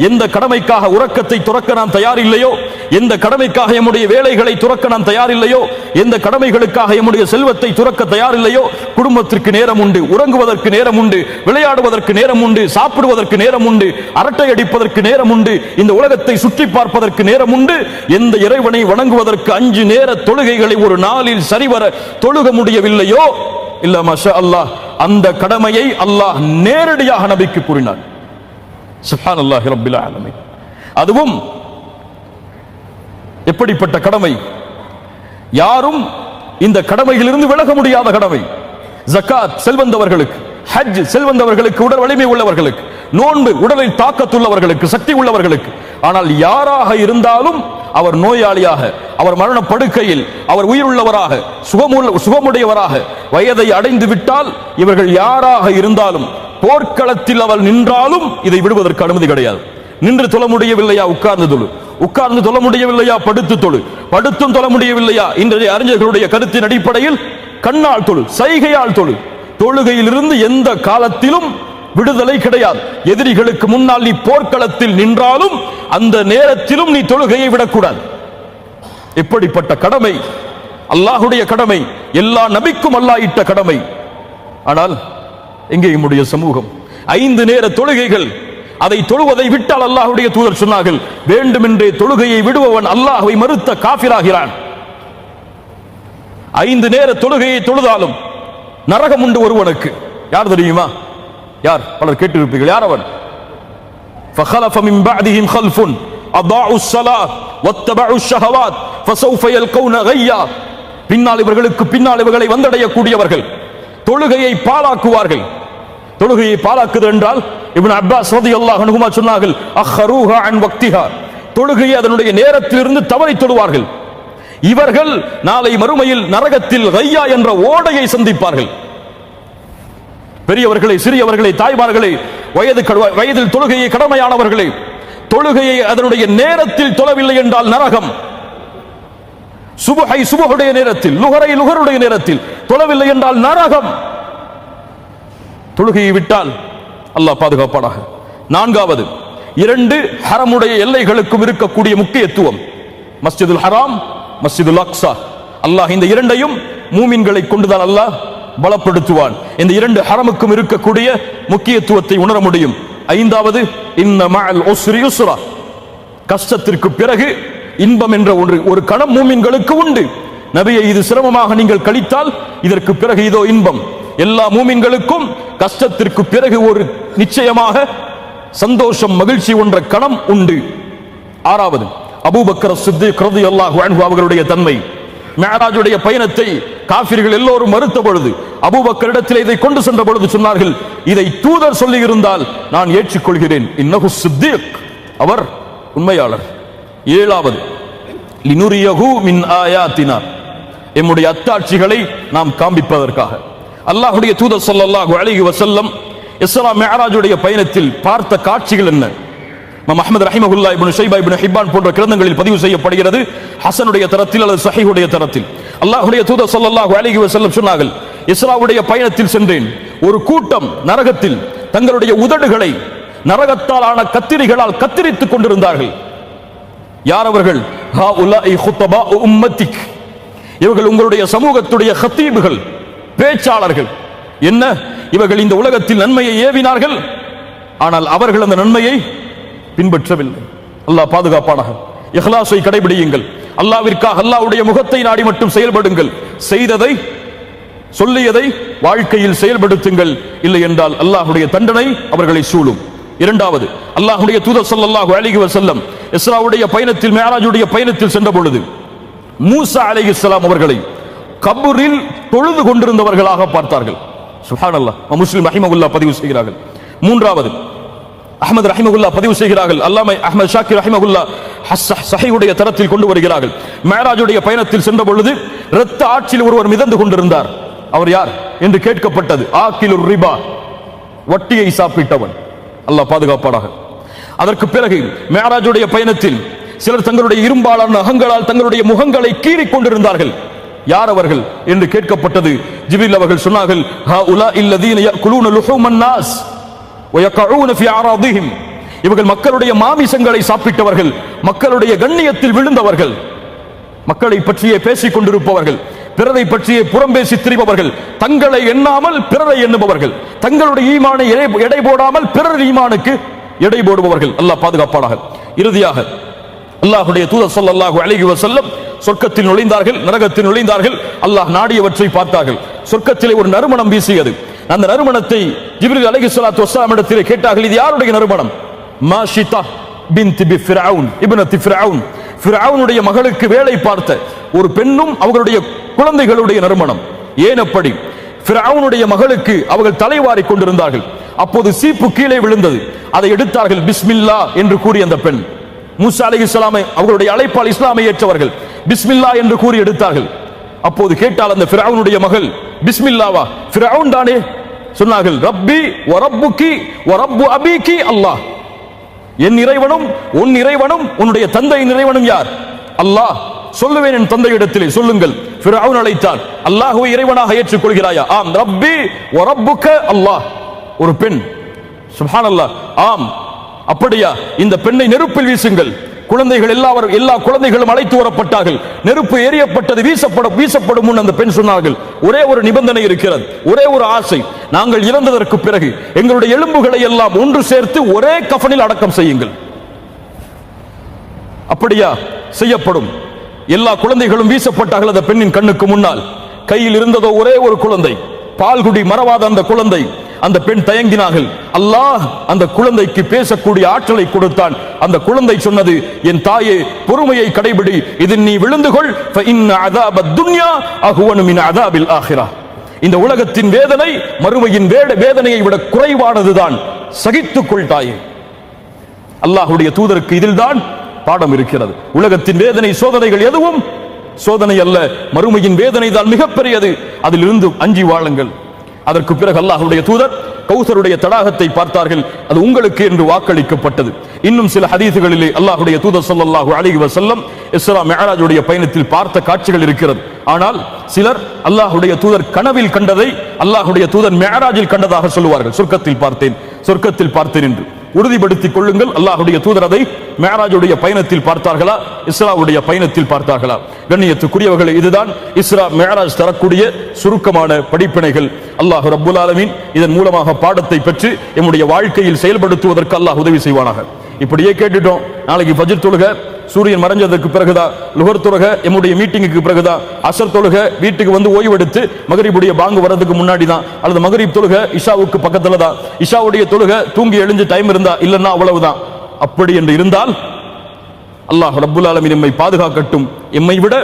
எந்த கடமைக்காக உறக்கத்தை துறக்க நாம் தயார் இல்லையோ, எந்த கடமைக்காக நம்முடைய வேலைகளை துறக்க நாம் தயார் இல்லையோ, எந்த கடமைகளுக்காக நம்முடைய செல்வத்தை துறக்க தயார் இல்லையோ, குடும்பத்திற்கு நேரம் உண்டு, உறங்குவதற்கு நேரம் உண்டு, விளையாடுவதற்கு நேரம் உண்டு, சாப்பிடுவதற்கு நேரம் உண்டு, அரட்டை அடிப்பதற்கு நேரம் உண்டு, இந்த உலகத்தை சுற்றி பார்ப்பதற்கு நேரம் உண்டு, எந்த இறைவனை வணங்குவதற்கு 5 நேர தொழுகைகளை ஒரு நாளில் சரிவர தொழுக முடியவில்லையோ, இல்ல மாஷா அல்லாஹ், அந்த கடமையை அல்லாஹ் நேரடியாக நபிக்கு கூறினார். சுப்ஹானல்லாஹி ரப்பில் ஆலமீன். அதுவும் எப்படிப்பட்ட கடமை? யாரும் இந்த கடமையிலிருந்து விலக முடியாத கடமை. ஜகாத் செல்வந்தவர்களுக்கு, ஹஜ் செல்வந்தவர்களுக்கு, உடல் வலிமை உள்ளவர்களுக்கு, நோன்பு உடலில் தாக்கத்துள்ளவர்களுக்கு, சக்தி உள்ளவர்களுக்கு. ஆனால் யாராக இருந்தாலும் அவர் நோயாளியாக, அவர் மரண படுக்கையில், அவர் உயிருள்ளவராக, சுகமுடையவராக வயதை அடைந்து விட்டால், இவர்கள் யாராக இருந்தாலும், போர்க்களத்தில் அவர் நின்றாலும் இதை விடுவதற்கு அனுமதி கிடையாது. நின்று தொழ முடியவில்லையா? உட்கார்ந்து தொழு. உட்கார்ந்து தொழ முடியவில்லையா? படுத்து தொழு. படுத்தும் தொழ முடியவில்லையா? இன்றைய அறிஞர்களுடைய கருத்தின் அடிப்படையில் கண்ணால் தொழு, சைகையால் தொழு. தொழுகையில் இருந்து எந்த காலத்திலும் விடுதலை கிடையாது. எதிரிகளுக்கு முன்னால் நீ போர்க்களத்தில் நின்றாலும் அந்த நேரத்திலும் நீ தொழுகையை விடக்கூடாது. எப்படிப்பட்ட கடமை! அல்லாஹ்வுடைய கடமை, எல்லா நபிக்கும் அல்லாஹ் இட்ட கடமை. ஆனால் எங்கே நம்முடைய சமூகம்? 5 நேர தொழுகைகள், அதை தொழுவதை விட்டால் அல்லாஹ்வுடைய தூதர் சொன்னார்கள், வேண்டுமென்றே தொழுகையை விடுபவன் அல்லாஹ்வை மறுத்த காஃபிராகிறான். 5 நேர தொழுகையை தொழுதாலும் நரகம் உண்டு ஒருவனுக்கு. யார் தெரியுமா? யார்? பலர் கேட்டிருப்பீர்கள். யார் அவன்? فخلف من بعدهم خلف اضاعوا الصلاه واتبعوا الشهوات فسوف يلقون غيا. பின்னால் இவர்களுக்கு பின்னால் இவர்களை வந்தடையக்கூடியவர்கள் தொழுகையை பாழாக்குவார்கள். தொழுகையை பாழாக்குது என்றால் இப்னு அப்பாஸ் ரலியல்லாஹு அன்ஹுமா சொன்னார்கள், அഖ்ரூஹா அன் வக்திஹா, தொழுகையை அதனுடைய நேரத்திலிருந்து தவறி தொழுவார்கள். இவர்கள் நாளை மறுமையில் நரகத்தில் கையா என்ற ஓடையை சந்திப்பார்கள். பெரியவர்களை, சிறியவர்களை, தாய்மார்களை, வயதில் தொழுகையை கடமையானவர்களை, தொழுகையை அதனுடைய நேரத்தில் தொழவில்லை என்றால் நரகம். சுபஹை சுபஹுடைய நேரத்தில், லுஹரை லுஹருடைய நேரத்தில் தொழவில்லை என்றால் நரகம். தொழுகையை விட்டால் அல்லாஹ் பாதுகாப்பானாக. நான்காவது, இரண்டு ஹரமுடைய எல்லைகளுக்கும் இருக்கக்கூடிய முக்கியத்துவம். மஸ்ஜிதுல் ஹராம், மஸ்ஜிதுல் அக்ஸா. அல்லாஹ் இந்த இரண்டையும் மூமின்களை கொண்டுதான் அல்லாஹ் பலப்படுத்துவான். இந்த இரண்டு ஹரமுக்கும் இருக்கக்கூடிய முக்கியத்துவத்தை உணர முடியும். ஐந்தாவது, இன்ன மஅல் உஸ்ரி யுஸ்ரா. கஷ்டத்திற்கு பிறகு இன்பம் என்ற ஒரு கணம் மூமின்களுக்கு உண்டு. நபியை, இது சிரமமாக நீங்கள் கழித்தால் இதற்கு பிறகு இதோ இன்பம். எல்லா மூமின்களுக்கும் கஷ்டத்திற்கு பிறகு ஒரு நிச்சயமாக சந்தோஷம், மகிழ்ச்சி என்ற கணம் உண்டு. ஆறாவது, அபூபக்கர் சித்திக் ரலியல்லாஹு அன்ஹு அவர்களுடைய தன்மை. மிஅராஜுடைய பயணத்தை காஃபிர்கள் எல்லோரும் மறுத்த பொழுது அபூபக்கரிடத்தில் இதை கொண்டு சென்ற பொழுது சொன்னார்கள், இதை தூதர் சொல்லி இருந்தால் நான் ஏற்றுக்கொள்கிறேன். இன்னஹு சித்திக், அவர் உண்மையாளர். ஏழாவது, லினுரியஹு மின் ஆயாத்தினா, எம்முடைய அத்தாட்சிகளை நாம் காண்பிப்பதற்காக. அல்லாஹ்வுடைய தூதர் ஸல்லல்லாஹு அலைஹி வஸல்லம் இஸ்ரா மிஅராஜுடைய பயணத்தில் பார்த்த காட்சிகள் என்ன? இமாம் அஹ்மத் ரஹிமஹுல்லாஹ், இப்னு ஷைபா, இப்னு ஹிப்பான் போன்ற கிரந்தங்களில் பதிவு செய்யப்படுகிறது. ஹஸனுடைய தரத்தில் அல்லது ஸஹீஹுடைய தரத்தில் அல்லாஹ்வுடைய தூதர் ஸல்லல்லாஹு அலைஹி வஸல்லம் சொன்னார்கள், இஸ்ராவுடைய பயணத்தில் சென்றேன். ஒரு கூட்டம் நரகத்தில் தங்களுடைய உதடுகளை நரகத்தால் ஆன கத்திரிகளால் கத்திரித்துக் கொண்டிருந்தார்கள். யார் அவர்கள்? ஹாஉலாஇ குத்தபாஉ உம்மத்திக், இவர்கள் உங்களுடைய சமூகத்துடைய ஹத்தீபுகள், பேச்சாளர்கள். என்ன, இவர்கள் இந்த உலகத்தில் நன்மையை ஏவினார்கள், ஆனால் அவர்கள் அந்த நன்மையை பின்பற்றவில்லை. அல்லாஹ் பாதுகாப்பானாக. இஹ்லாஸை கடைபிடியுங்கள். அல்லாஹ்விற்காக அல்லாஹ்வுடைய முகத்தை நாடி மட்டும் செயல்படுங்கள். செய்ததை, சொல்லியதை வாழ்க்கையில் செயல்படுத்துங்கள். இல்லை என்றால் அல்லாஹ்வுடைய தண்டனை அவர்களை சூழும். இரண்டாவது, அல்லாஹ்வுடைய தூதர் ஸல்லல்லாஹு அலைஹி வஸல்லம் இஸ்ராவுடைய பயணத்தில், மிஅராஜுடைய பயணத்தில் சென்ற பொழுது மூசா அலைஹிஸ்ஸலாம் அவர்களை கபரில் தொழுது கொண்டிருந்தவர்களாக பார்த்தார்கள். சுப்ஹானல்லாஹ். முஸ்லிம் ரஹிமஹுல்லாஹ் பதிவு செய்கிறார்கள். மூன்றாவது, அஹ்மத் ரஹிமஹுல்லாஹ் பதிவு செய்கிறார்கள். அல்லாமா அஹ்மத் ஷாக்கிர் ரஹிமஹுல்லாஹ் ஸஹீஹுடைய தரத்தில் கொண்டு வருகிறார்கள். மிஅராஜுடைய பயணத்தில் சென்ற பொழுது இரத்த ஆற்றில் ஒருவர் மிதந்து கொண்டிருந்தார். அவர் யார் என்று கேட்கப்பட்டது. ஆக்கிலுர் ரிபா, வட்டியை சாப்பிட்டவன். அல்லாஹ் பாதுகாப்பானாக. அதற்கு பிறகு மிஅராஜுடைய பயணத்தில் சிலர் தங்களுடைய இரும்பாலான நகங்களால் தங்களுடைய முகங்களை கீறிக் கொண்டிருந்தார்கள். யார் அவர்கள் என்று கேட்கப்பட்டது. ஜிப்ரீல் அவர்கள் சொன்னார்கள், ஹாஉலாஇ அல்லதீன யஅகுலூன லுஹூமன் நாஸ் வ யகஊன ஃபீ அராதிஹிம், இவர்கள் மக்களுடைய மாமிசங்களை சாப்பிட்டவர்கள், மக்களுடைய கண்ணியத்தில் விழுந்தவர்கள், மக்களை பற்றியே பேசிக் கொண்டிருப்பவர்கள், பிறரை பற்றியே புறம்பேசி திரிபவர்கள், தங்களை எண்ணாமல் பிறரை எண்ணுபவர்கள், தங்களுடைய ஈமானை எடை போடாமல் பிறர் ஈமானுக்கு எடை போடுபவர்கள். அல்லாஹ் பாதுகாப்பானாக. இறுதியாக அல்லாஹ்வுடைய தூதர் ஸல்லல்லாஹு அலைஹி வஸல்லம் சொர்க்கத்தில் நுழைந்தார்கள், நரகத்தில் நுழைந்தார்கள். அல்லாஹ் நாடியவற்றை பார்த்தார்கள். சொர்க்கத்திலே ஒரு நறுமணம் வீசியது. அந்த நறுமணத்தை ஜிப்ரீல் அலைஹிஸ்ஸலாத்து வஸ்ஸலாம் இடத்திலே கேட்டார்கள், இது யாருடைய நறுமணம்? மாஷிதா பின்த் ஃபிர்அவுன், இப்னத் ஃபிர்அவுன், ஃபிர்அவுனுடைய மகளுக்கு வேலை பார்த்த ஒரு பெண்ணும் அவர்களுடைய குழந்தைகளுடைய நறுமணம். ஏன் அப்படி? ஃபிர்அவுனுடைய மகளுக்கு அவர்கள் தலைவாரி கொண்டிருந்தார்கள். அப்போது சீப்பு கீழே விழுந்தது. அதை எடுத்தார்கள். பிஸ்மில்லா என்று கூறி அந்த பெண், மூசா அலைஹிஸ்ஸலாமை அவர்களுடைய அழைப்பால் இஸ்லாமை ஏற்றவர்கள், பிஸ்மில்லா என்று கூறி எடுத்தார்கள். அப்போது கேட்டால் அந்த ஃபிர்அவுனுடைய மகள், பிஸ்மில்லாவா? ஃபிர்அவுன் தானே. சொன்னார்கள், ரப்பி வ ரப்புகி வ ரப்பு அபீகி அல்லாஹ், என் இறைவனும் உன் இறைவனும் உன்னுடைய தந்தையின் இறைவனும் யார்? அல்லாஹ். சொல்லுவேன் என் தந்தையிடத்திலே, சொல்லுங்கள். ஃபிர்அவுன் அழைத்தான், அல்லாஹ்வை இறைவனாக ஏற்றுக்கொள்கிறாயா? ஆம். ரப்பி வ ரப்புக அல்லாஹ். ஒரு பெண். சுப்ஹானல்லாஹ். ஆம். அப்படியா? இந்த பெண்ணை நெருப்பில் வீசுங்கள். குழந்தைகள் எல்லா குழந்தைகளும் அழைத்து வரப்பட்டார்கள். நெருப்பு எரியப்பட்டது. வீசப்படும் முன் அந்த பெண் சொன்னார்கள், ஒரே ஒரு நிபந்தனை இருக்கிறது, ஒரே ஒரு ஆசை. நாங்கள் இறந்ததற்கு பிறகு எங்களுடைய எலும்புகளை எல்லாம் ஒன்று சேர்த்து ஒரே கஃனில் அடக்கம் செய்யுங்கள். அப்படியா? செய்யப்படும். எல்லா குழந்தைகளும் வீசப்பட்டார்கள் அந்த பெண்ணின் கண்ணுக்கு முன்னால். கையில் இருந்ததோ ஒரே ஒரு குழந்தை, பால்குடி மறவாத அந்த குழந்தை. அந்த பெண் தயங்கினார்கள். அல்லாஹ் அந்த குழந்தைக்கு பேசக்கூடிய ஆற்றலை கொடுத்தான். அந்த குழந்தை சொன்னது, என் தாயே, பொறுமையை கடைபிடி, இதில் நீ விழுந்து கொள். ஃபஇன்ன அஸாபத் துன்யா அஹ்வனு மின் அஸாபில் ஆখিরাহ, இந்த உலகத்தின் வேதனை மறுமையின் வேதனையை விட குறைவானதுதான், சகித்துக்கொள் தாயே. அல்லாஹ்வுடைய தூதருக்கு இதில்தான் பாடம் இருக்கிறது. உலகத்தின் வேதனை, சோதனைகள் எதுவும் சோதனை அல்ல, மறுமையின் வேதனை தான் மிகப்பெரியது. அதிலிருந்து அஞ்சி வாழுங்கள். அதற்கு பிறகு அல்லாஹ்வுடைய தூதர் கௌசருடைய தடாகத்தை பார்த்தார்கள், அது உங்களுக்கு என்று வாக்களிக்கப்பட்டது. இன்னும் சில ஹதீசுகளிலே அல்லாஹ்வுடைய தூதர் ஸல்லல்லாஹு அலைஹி வஸல்லம் இஸ்ரா மிஅராஜுடைய பயணத்தில் பார்த்த காட்சிகள் இருக்கிறது. ஆனால் சிலர் அல்லாஹ்வுடைய தூதர் கனவில் கண்டதை அல்லாஹ்வுடைய தூதர் மிஅராஜில் கண்டதாக சொல்லுவார்கள். சொர்க்கத்தில் பார்த்தேன் என்று உறுதிப்படுத்திக் கொள்ளுங்கள். அல்லாஹ்வுடைய தூதர் அதை மிஅராஜுடைய பயணத்தில் பார்த்தார்களா, இஸ்ராவுடைய பயணத்தில் பார்த்தார்களா? கண்ணியத்துக்குரியவர்களே, இதுதான் இஸ்ரா மிஅராஜ் தரக்கூடிய சுருக்கமான படிப்பினைகள். அல்லாஹ் ரப்புல் ஆலமீன் இதன் மூலமாக பாடத்தை பெற்று நம்முடைய வாழ்க்கையில் செயல்படுத்துவதற்கு அல்லாஹ் உதவி செய்வானாக. இப்படியே கேட்டுட்டோம், நாளைக்கு ஃபஜ்ர் தொழுக சூரியன் மறைஞ்சதற்கு பிறகுதான், லுஹர் தொழுக நம்முடைய மீட்டிங்குக்கு பிறகுதான், அசர் தொழுக வீட்டுக்கு வந்து ஓய்வெடுத்து மகரிபுடைய பாங்கு வரதுக்கு முன்னாடி தான், அல்லது மகரிப் தொழுக இஷாவுக்கு பக்கத்துல தான், இஷாவுடைய தொழுக தூங்கி எழுந்து டைம் இருந்தா, இல்லைன்னா அவ்வளவுதான். அப்படி என்று இருந்தால் அல்லாஹ் ரப்புல் ஆலமீன் நம்மை பாதுகாக்கட்டும். எம்மை விட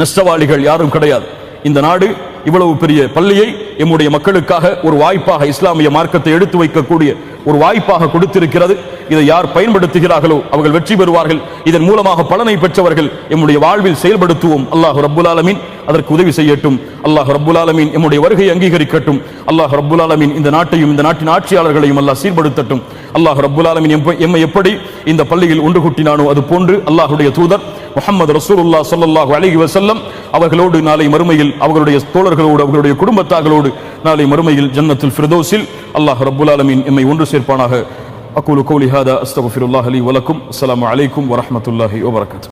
நஷ்டவாளிகள் யாரும் கிடையாது. இந்த நாடு இவ்வளவு பெரிய பள்ளியை எம்முடைய மக்களுக்காக ஒரு வாய்ப்பாக, இஸ்லாமிய மார்க்கத்தை எடுத்து வைக்கக்கூடிய ஒரு வாய்ப்பாக கொடுத்திருக்கிறது. இதை யார் பயன்படுத்துகிறார்களோ அவர்கள் வெற்றி பெறுவார்கள். இதன் மூலமாக பலனை பெற்றவர்கள் எம்முடைய வாழ்வில் செயல்படுத்துவோம். அல்லாஹ் ரப்புல் ஆலமீன் அதற்கு உதவி செய்யட்டும். அல்லாஹ் ரப்புல் ஆலமீன் எம்முடைய வருகையை அங்கீகரிக்கட்டும். அல்லாஹ் ரப்புல் ஆலமீன் இந்த நாட்டையும் இந்த நாட்டின் ஆட்சியாளர்களையும் அல்லாஹ் சீர்படுத்தட்டும். அல்லாஹ் ரப்புல் ஆலமீன் எம்மை எப்படி இந்த பள்ளியில் ஒன்று கூட்டினானோ அது போன்று அல்லாஹ்வுடைய தூதர் முஹம்மது ரசூலுல்லாஹ் ஸல்லல்லாஹு அலைஹி வஸல்லம் அவர்களோடு நாளை மறுமையில், அவர்களுடைய தோழர்களோடு, அவர்களுடைய குடும்பத்தார்களோடு நாளை மறுமையில் ஜன்னத்துல் ஃபிர்தௌஸில் அல்லாஹ் ரப்புல் ஆலமீன் எம்மை ஒன்று சேர்ப்பானாக. அகூலு கௌலி ஹாதா அஸ்தக்ஃபிருல்லாஹ் லி வ லக்கும். அஸ்ஸலாமு அலைக்கும் வ ரஹ்மத்துல்லாஹி வ பரகாத்துஹு.